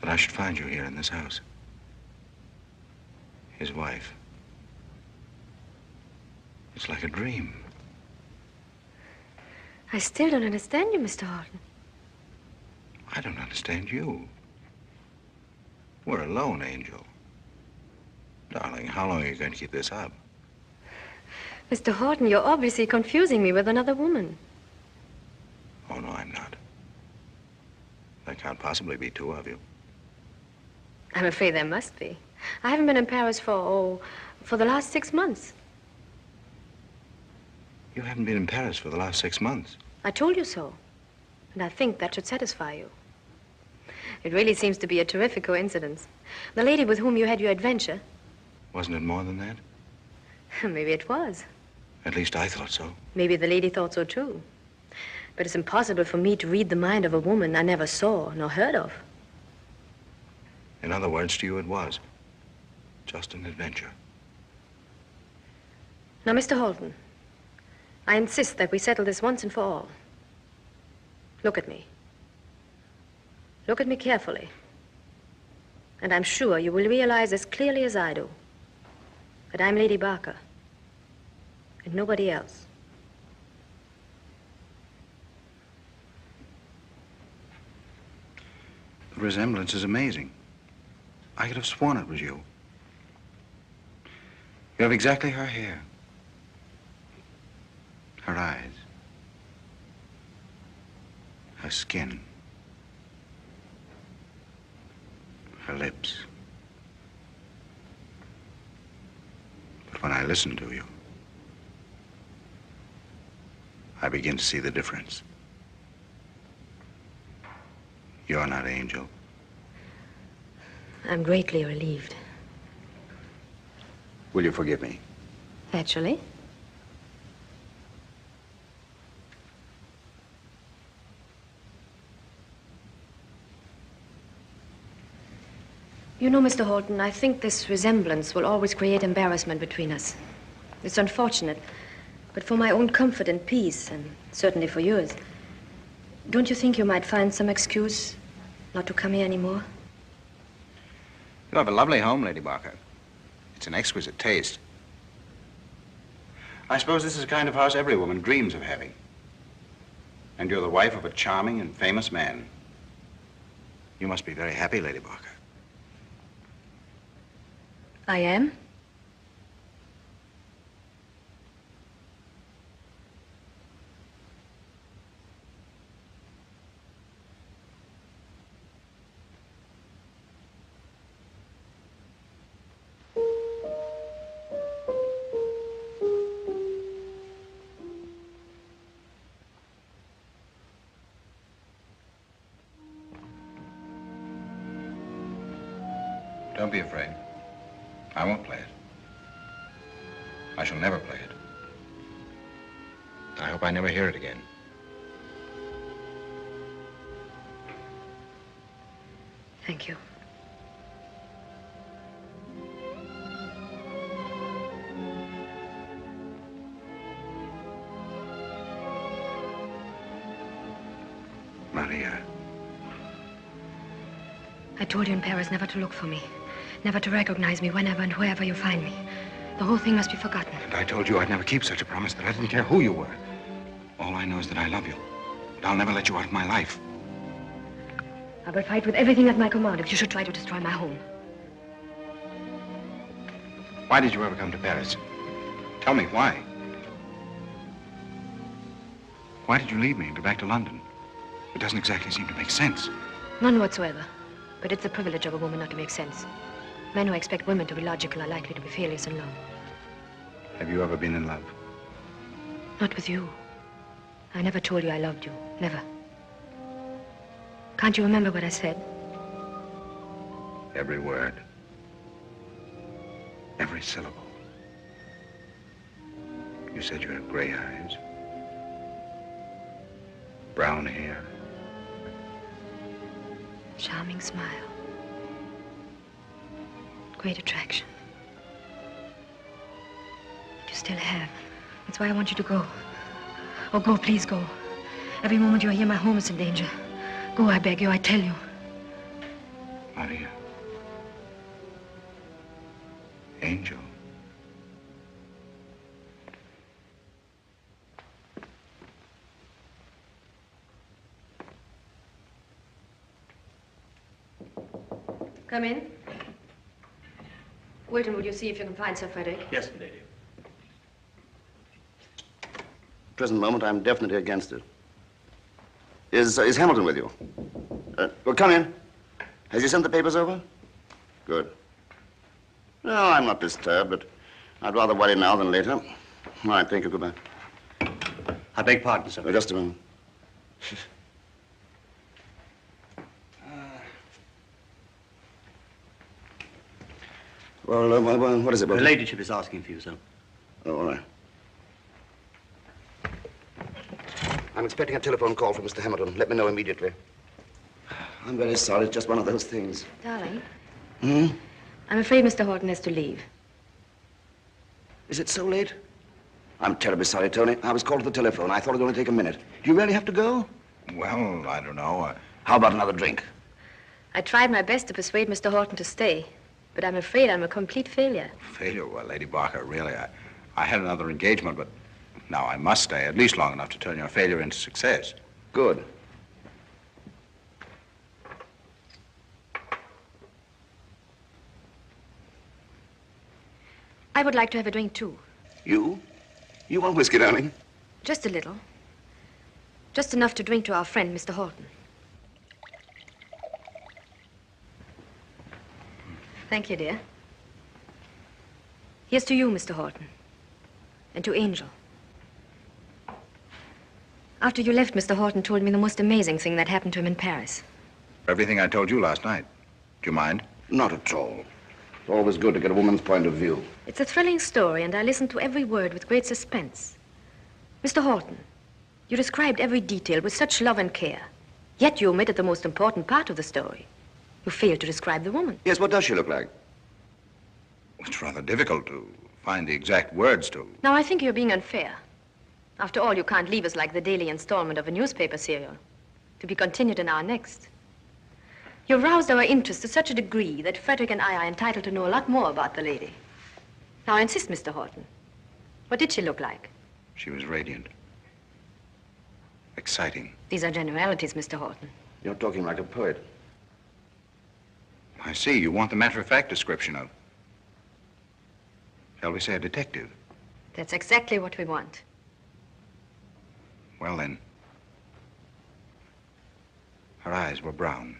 that I should find you here in this house. His wife. It's like a dream. I still don't understand you, Mr. Horton. I don't understand you. We're alone, Angel. Darling, how long are you going to keep this up? Mr. Horton, you're obviously confusing me with another woman. Oh, no, I'm not. There can't possibly be two of you. I'm afraid there must be. I haven't been in Paris for the last 6 months. You haven't been in Paris for the last 6 months. I told you so. And I think that should satisfy you. It really seems to be a terrific coincidence. The lady with whom you had your adventure. Wasn't it more than that? Maybe it was. At least I thought so. Maybe the lady thought so too. But it's impossible for me to read the mind of a woman I never saw nor heard of. In other words, to you it was. Just an adventure. Now, Mr. Holden, I insist that we settle this once and for all. Look at me. Look at me carefully. And I'm sure you will realize as clearly as I do that I'm Lady Barker and nobody else. The resemblance is amazing. I could have sworn it was you. You have exactly her hair, her eyes, her skin, her lips. But when I listen to you, I begin to see the difference. You're not Angel. I'm greatly relieved. Will you forgive me? Naturally. You know, Mr. Horton, I think this resemblance will always create embarrassment between us. It's unfortunate, but for my own comfort and peace, and certainly for yours, don't you think you might find some excuse not to come here anymore? You have a lovely home, Lady Barker. It's an exquisite taste. I suppose this is the kind of house every woman dreams of having. And you're the wife of a charming and famous man. You must be very happy, Lady Barker. I am. Don't be afraid. I won't play it. I shall never play it. I hope I never hear it again. Thank you. Maria. I told you in Paris never to look for me, never to recognize me whenever and wherever you find me. The whole thing must be forgotten. And I told you I'd never keep such a promise, that I didn't care who you were. All I know is that I love you. And I'll never let you out of my life. I will fight with everything at my command if you should try to destroy my home. Why did you ever come to Paris? Tell me, why? Why did you leave me and go back to London? It doesn't exactly seem to make sense. None whatsoever. But it's the privilege of a woman not to make sense. Men who expect women to be logical are likely to be fearless in love. Have you ever been in love? Not with you. I never told you I loved you. Never. Can't you remember what I said? Every word. Every syllable. You said you had gray eyes. Brown hair. Charming smile. Great attraction. You still have. That's why I want you to go. Oh, go, please go. Every moment you're here, my home is in danger. Go, I beg you, I tell you. Maria. Angel. Come in. Wilton, would you see if you can find Sir Frederick? Yes, lady. Present moment, I'm definitely against it. Is Hamilton with you? Well, come in. Has he sent the papers over? Good. No, I'm not disturbed, but I'd rather worry now than later. All right, thank you. Goodbye. I beg pardon, sir. Just a moment. Well, what is it, Her Wilton? ladyship is asking for you, sir. Oh, all right. I'm expecting a telephone call from Mr. Hamilton. Let me know immediately. I'm very sorry. It's just one of those things. Darling, Hmm? I'm afraid Mr. Horton has to leave. Is it so late? I'm terribly sorry, Tony. I was called to the telephone. I thought it'd only take a minute. Do you really have to go? Well, I don't know. How about another drink? I tried my best to persuade Mr. Horton to stay, but I'm afraid I'm a complete failure. Failure? Well, Lady Barker, really, I had another engagement, but now I must stay at least long enough to turn your failure into success. Good. I would like to have a drink, too. You? You want whiskey, darling? Just a little. Just enough to drink to our friend, Mr. Horton. Thank you, dear. Here's to you, Mr. Horton. And to Angel. After you left, Mr. Horton told me the most amazing thing that happened to him in Paris. Everything I told you last night. Do you mind? Not at all. It's always good to get a woman's point of view. It's a thrilling story, and I listened to every word with great suspense. Mr. Horton, you described every detail with such love and care. Yet you omitted the most important part of the story. You failed to describe the woman. Yes, what does she look like? It's rather difficult to find the exact words to. Now, I think you're being unfair. After all, you can't leave us like the daily installment of a newspaper serial, to be continued in our next. You've roused our interest to such a degree that Frederick and I are entitled to know a lot more about the lady. Now, I insist, Mr. Horton. What did she look like? She was radiant. Exciting. These are generalities, Mr. Horton. You're talking like a poet. I see. You want the matter-of-fact description of, shall we say, a detective? That's exactly what we want. Well, then. Her eyes were brown.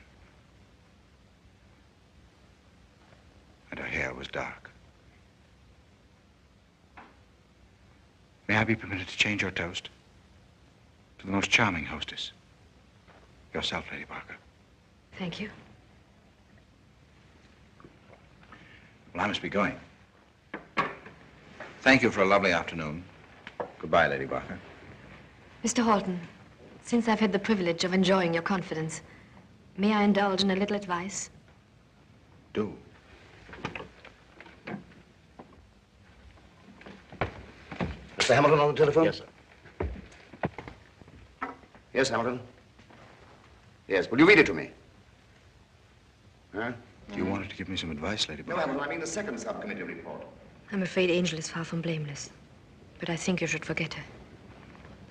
And her hair was dark. May I be permitted to change your toast? To the most charming hostess. Yourself, Lady Barker. Thank you. Well, I must be going. Thank you for a lovely afternoon. Goodbye, Lady Barker. Mr. Horton, since I've had the privilege of enjoying your confidence, may I indulge in a little advice? Do. Mr. Hamilton on the telephone? Yes, sir. Yes, Hamilton. Yes, will you read it to me? Huh? You wanted to give me some advice, Lady No, Barker? Hamilton, I mean the second subcommittee report. I'm afraid Angel is far from blameless. But I think you should forget her.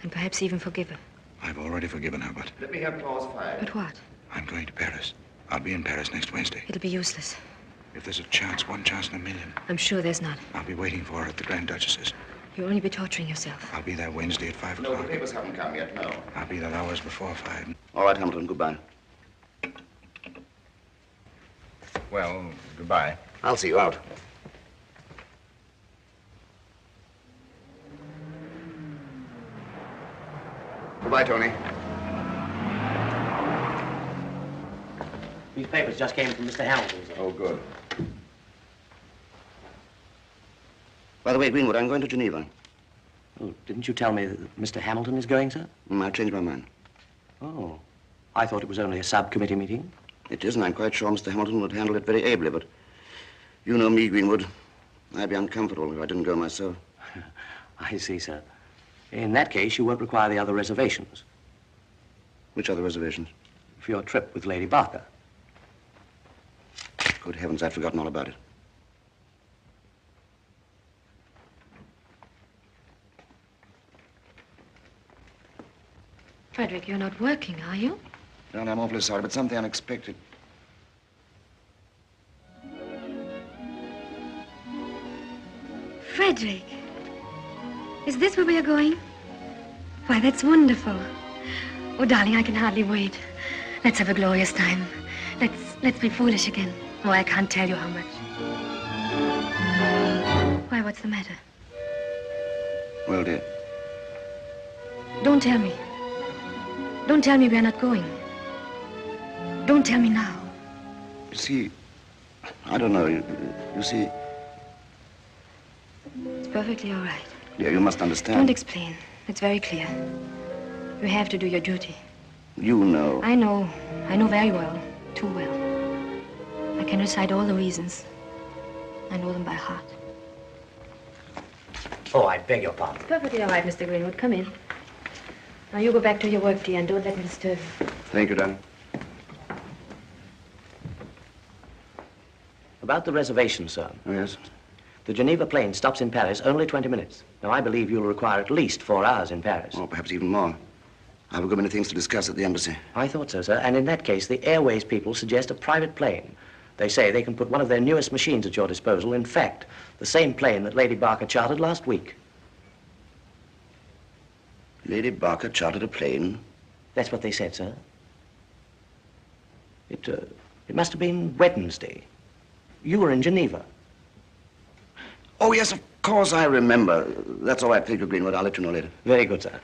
And perhaps even forgive her. I've already forgiven her, but Let me have clause 5. But what? I'm going to Paris. I'll be in Paris next Wednesday. It'll be useless. If there's a chance, one chance in a million, I'm sure there's not. I'll be waiting for her at the Grand Duchess's. You'll only be torturing yourself. I'll be there Wednesday at 5 No, the o'clock. papers haven't come yet, no. I'll be there hours before 5. All right, Hamilton, goodbye. Well, goodbye. I'll see you out. Goodbye, Tony. These papers just came from Mr. Hamilton's. Oh, good. By the way, Greenwood, I'm going to Geneva. Oh, didn't you tell me that Mr. Hamilton is going, sir? I changed my mind. Oh, I thought it was only a subcommittee meeting. It is, and I'm quite sure Mr. Hamilton would handle it very ably, but you know me, Greenwood. I'd be uncomfortable if I didn't go myself. I see, sir. In that case, you won't require the other reservations. Which other reservations? For your trip with Lady Barker. Good heavens, I'd forgotten all about it. Frederick, you're not working, are you? No, I'm awfully sorry, but something unexpected. Frederick, is this where we are going? Why, that's wonderful. Oh, darling, I can hardly wait. Let's have a glorious time. Let's be foolish again. Oh, I can't tell you how much. Why, what's the matter? Well, dear, Don't tell me. Don't tell me we are not going. Don't tell me now. you see, I don't know. You see, It's perfectly all right. dear, you must understand. Don't explain. It's very clear. You have to do your duty. You know. I know. I know very well. Too well. I can recite all the reasons. I know them by heart. Oh, I beg your pardon. Perfectly all right, Mr. Greenwood. Come in. Now, you go back to your work, dear, and don't let me disturb you. Thank you, darling. About the reservation, sir. Oh, yes? The Geneva plane stops in Paris only 20 minutes. Now, I believe you'll require at least 4 hours in Paris. Or perhaps even more. I've a good many things to discuss at the embassy. I thought so, sir. And in that case, the Airways people suggest a private plane. They say they can put one of their newest machines at your disposal. In fact, the same plane that Lady Barker chartered last week. Lady Barker chartered a plane? That's what they said, sir. It must have been Wednesday. You were in Geneva. Oh, yes, of course I remember. That's all right, thank you, Greenwood. I'll let you know later. Very good, sir.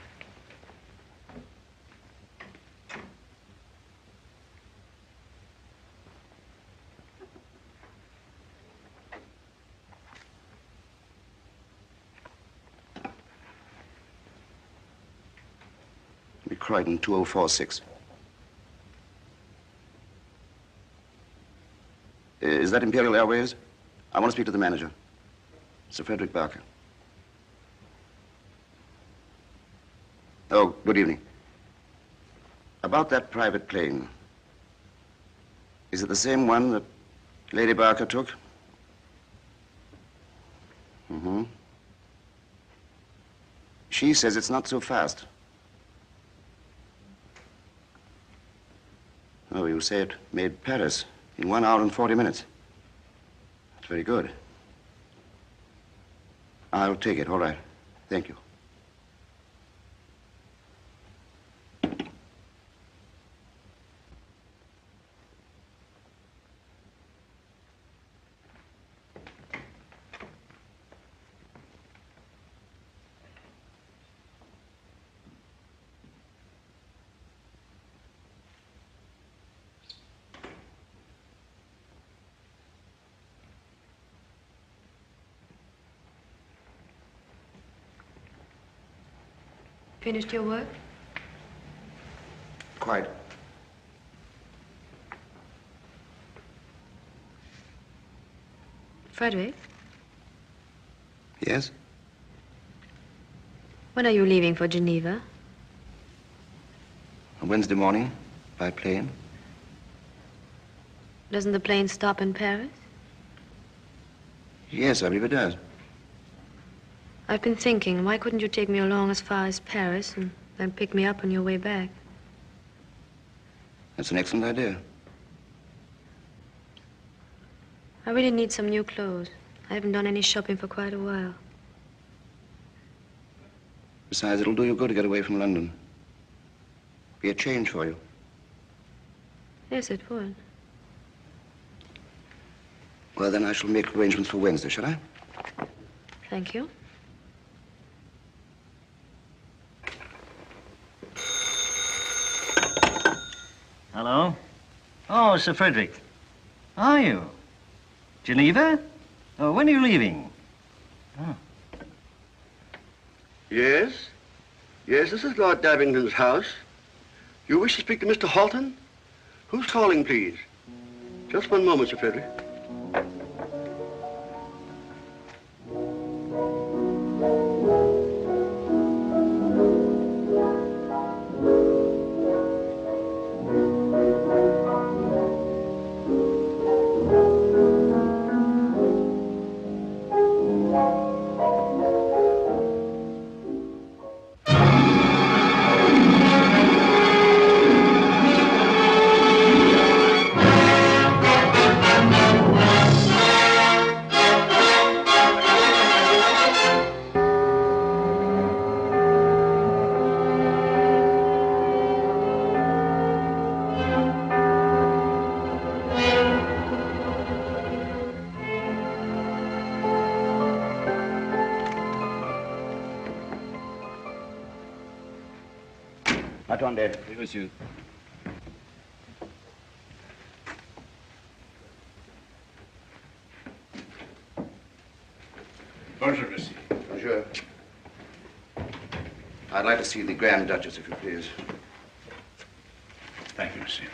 Croydon 2046. Is that Imperial Airways? I want to speak to the manager, Sir Frederick Barker. Oh, good evening. About that private plane, is it the same one that Lady Barker took? Mm-hmm. She says it's not so fast. Oh, you say it made Paris in 1 hour and 40 minutes. That's very good. I'll take it, all right. Thank you. Finished your work? Quite. Frederick, Yes? when are you leaving for Geneva? Wednesday morning, by plane. Doesn't the plane stop in Paris? Yes, I believe it does. I've been thinking, why couldn't you take me along as far as Paris and then pick me up on your way back? That's an excellent idea. I really need some new clothes. I haven't done any shopping for quite a while. Besides, it'll do you good to get away from London. Be a change for you. Yes, it would. Well, then I shall make arrangements for Wednesday, shall I? Thank you. Hello? Oh, Sir Frederick. Are you? Geneva? Oh, when are you leaving? Oh. Yes? Yes, this is Lord Davington's house. You wish to speak to Mr. Halton? Who's calling, please? Just one moment, Sir Frederick. Attendez. Oui, monsieur. Bonjour, monsieur. Bonjour. I'd like to see the Grand Duchess, if you please. Thank you, monsieur.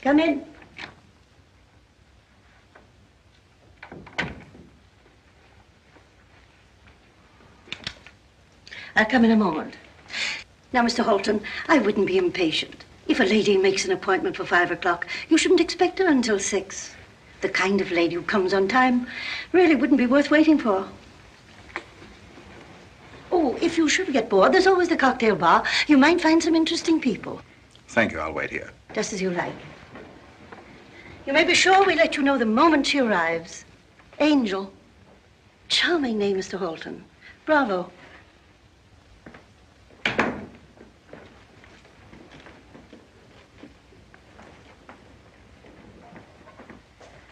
Come in. I'll come in a moment. Now, Mr. Halton, I wouldn't be impatient. If a lady makes an appointment for 5 o'clock, you shouldn't expect her until 6. The kind of lady who comes on time really wouldn't be worth waiting for. Oh, if you should get bored, there's always the cocktail bar. You might find some interesting people. Thank you. I'll wait here. Just as you like. You may be sure we'll let you know the moment she arrives. Angel. Charming name, Mr. Halton. Bravo.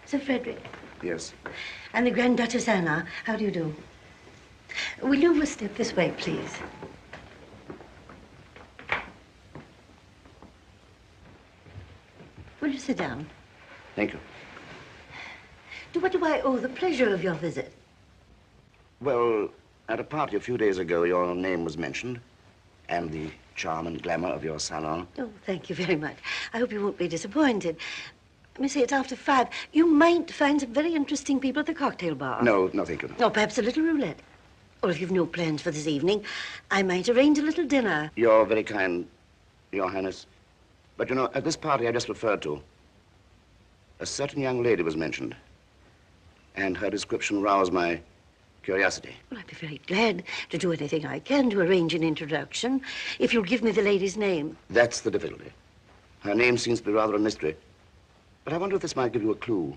Sir Frederick. Yes. And the Grand Duchess Anna. How do you do? Will you step this way, please? Will you sit down? Thank you. To what do I owe the pleasure of your visit? Well, at a party a few days ago, your name was mentioned, and the charm and glamour of your salon. Oh, thank you very much. I hope you won't be disappointed. Let me say, it's after 5. You might find some very interesting people at the cocktail bar. No, thank you. Or perhaps a little roulette. Or if you've no plans for this evening, I might arrange a little dinner. You're very kind, Your Highness. But, you know, at this party I just referred to, a certain young lady was mentioned, and her description roused my curiosity. Well, I'd be very glad to do anything I can to arrange an introduction, if you'll give me the lady's name. That's the difficulty. Her name seems to be rather a mystery. But I wonder if this might give you a clue.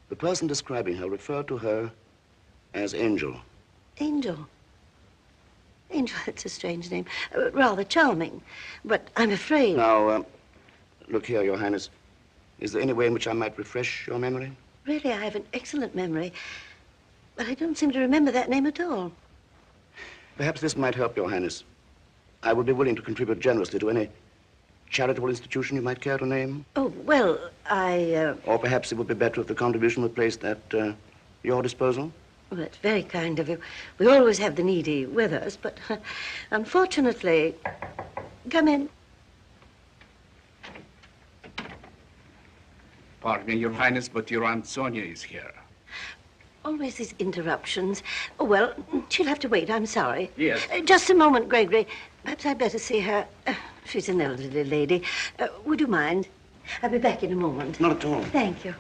The person describing her referred to her as Angel. Angel? Angel, that's a strange name. Rather charming. But I'm afraid... Now, look here, Your Highness. Is there any way in which I might refresh your memory? Really, I have an excellent memory. But I don't seem to remember that name at all. Perhaps this might help, Your Highness. I would be willing to contribute generously to any charitable institution you might care to name. Oh, well, Or perhaps it would be better if the contribution were placed at your disposal. Well, that's very kind of you. We always have the needy with us, but unfortunately... Come in. Pardon me, Your Highness, but your Aunt Sonia is here. Always these interruptions. Oh, well, she'll have to wait. I'm sorry. Yes. Just a moment, Gregory. Perhaps I'd better see her. She's an elderly lady. Would you mind? I'll be back in a moment. Not at all. Thank you.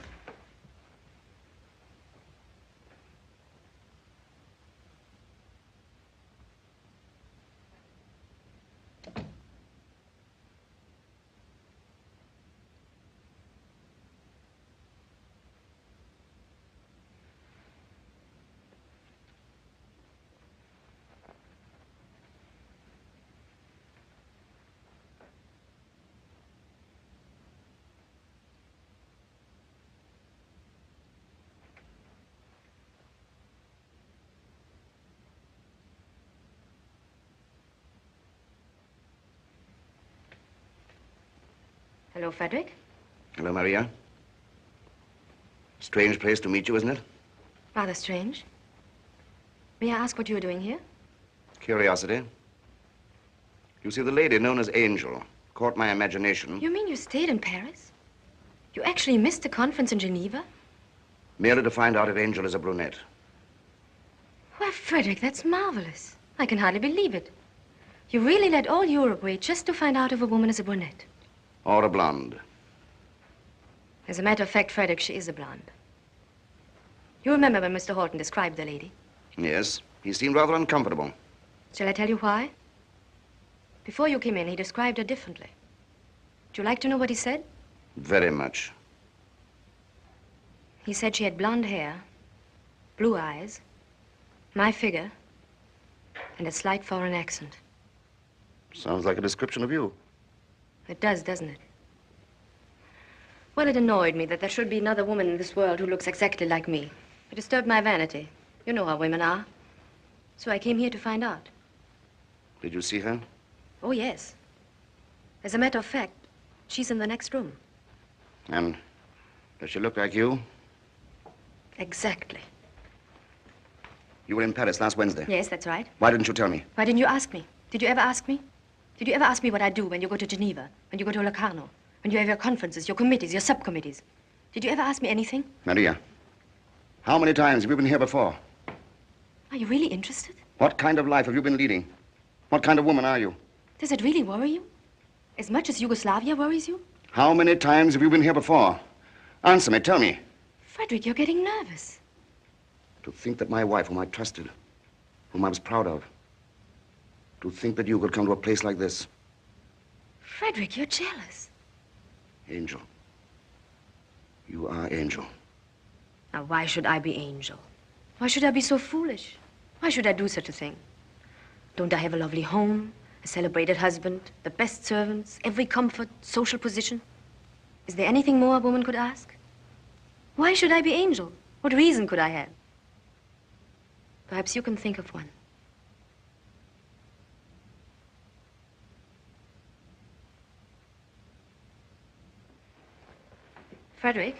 Hello, Frederick. Hello, Maria. Strange place to meet you, isn't it? Rather strange. May I ask what you're doing here? Curiosity. You see, the lady known as Angel caught my imagination. You mean you stayed in Paris? You actually missed the conference in Geneva? Merely to find out if Angel is a brunette. Well, Frederick, that's marvelous. I can hardly believe it. You really let all Europe wait just to find out if a woman is a brunette. Or a blonde. As a matter of fact, Frederick, she is a blonde. You remember when Mr. Horton described the lady? Yes, he seemed rather uncomfortable. Shall I tell you why? Before you came in, he described her differently. Would you like to know what he said? Very much. He said she had blonde hair, blue eyes, my figure, and a slight foreign accent. Sounds like a description of you. It does, doesn't it? Well, it annoyed me that there should be another woman in this world who looks exactly like me. It disturbed my vanity. You know how women are. So I came here to find out. Did you see her? Oh, yes. As a matter of fact, she's in the next room. And does she look like you? Exactly. You were in Paris last Wednesday. Yes, that's right. Why didn't you tell me? Why didn't you ask me? Did you ever ask me? Did you ever ask me what I do when you go to Geneva, when you go to Locarno, when you have your conferences, your committees, your subcommittees? Did you ever ask me anything? Maria, how many times have you been here before? Are you really interested? What kind of life have you been leading? What kind of woman are you? Does it really worry you? As much as Yugoslavia worries you? How many times have you been here before? Answer me, tell me. Frederick, you're getting nervous. To think that my wife, whom I trusted, whom I was proud of, to think that you could come to a place like this. Frederick, you're jealous. Angel. You are Angel. Now, why should I be Angel? Why should I be so foolish? Why should I do such a thing? Don't I have a lovely home, a celebrated husband, the best servants, every comfort, social position? Is there anything more a woman could ask? Why should I be Angel? What reason could I have? Perhaps you can think of one. Frederick?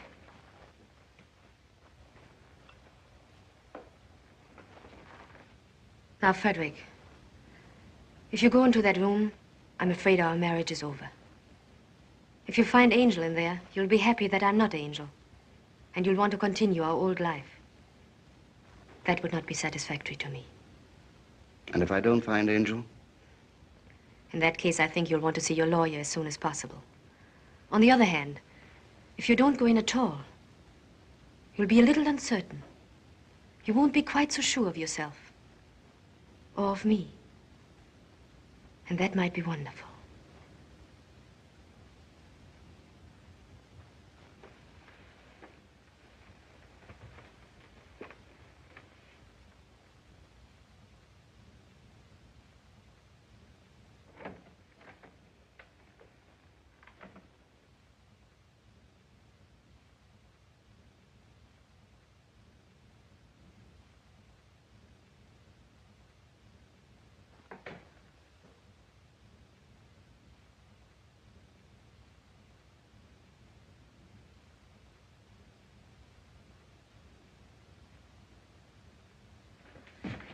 Now, Frederick, if you go into that room, I'm afraid our marriage is over. If you find Angel in there, you'll be happy that I'm not Angel. And you'll want to continue our old life. That would not be satisfactory to me. And if I don't find Angel? In that case, I think you'll want to see your lawyer as soon as possible. On the other hand, if you don't go in at all, you'll be a little uncertain. You won't be quite so sure of yourself. Or of me. And that might be wonderful.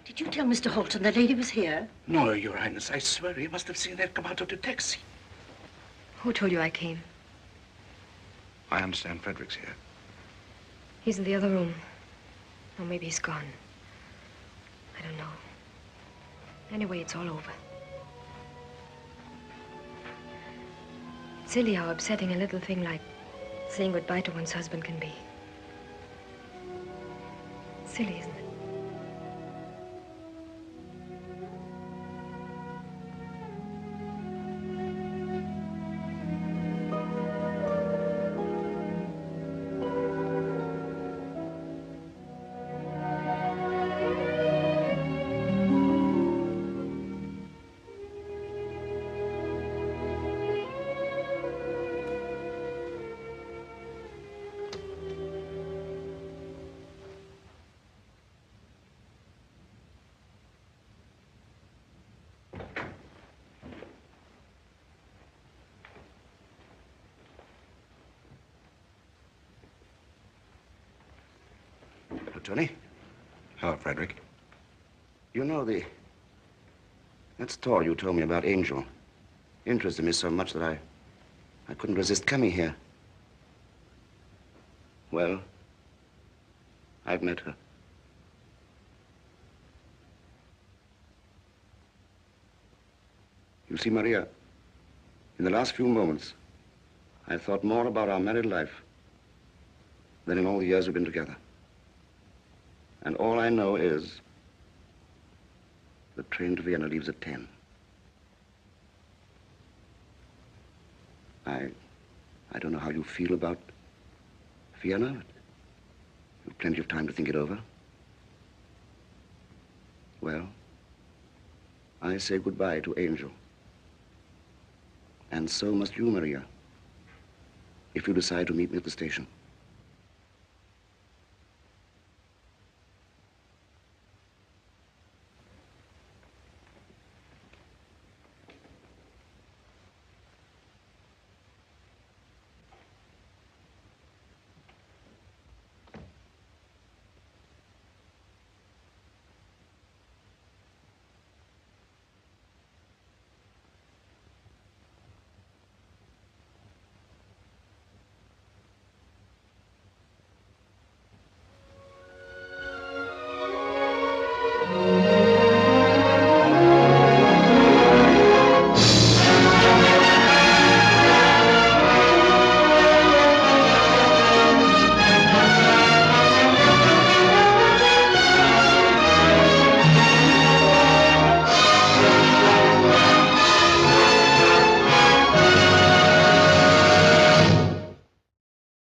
Did you tell Mr. Holton the lady was here? No, Your Highness. I swear he must have seen her come out of the taxi. Who told you I came? I understand Frederick's here. He's in the other room. Or maybe he's gone. I don't know. Anyway, it's all over. It's silly how upsetting a little thing like saying goodbye to one's husband can be. Silly, isn't it? Tony? Hello, Frederick. You know, that story you told me about Angel interested me so much that I couldn't resist coming here. Well, I've met her. You see, Maria, in the last few moments, I've thought more about our married life than in all the years we've been together. And all I know is the train to Vienna leaves at 10. I don't know how you feel about Vienna, but you've plenty of time to think it over. Well, I say goodbye to Angel. And so must you, Maria, if you decide to meet me at the station.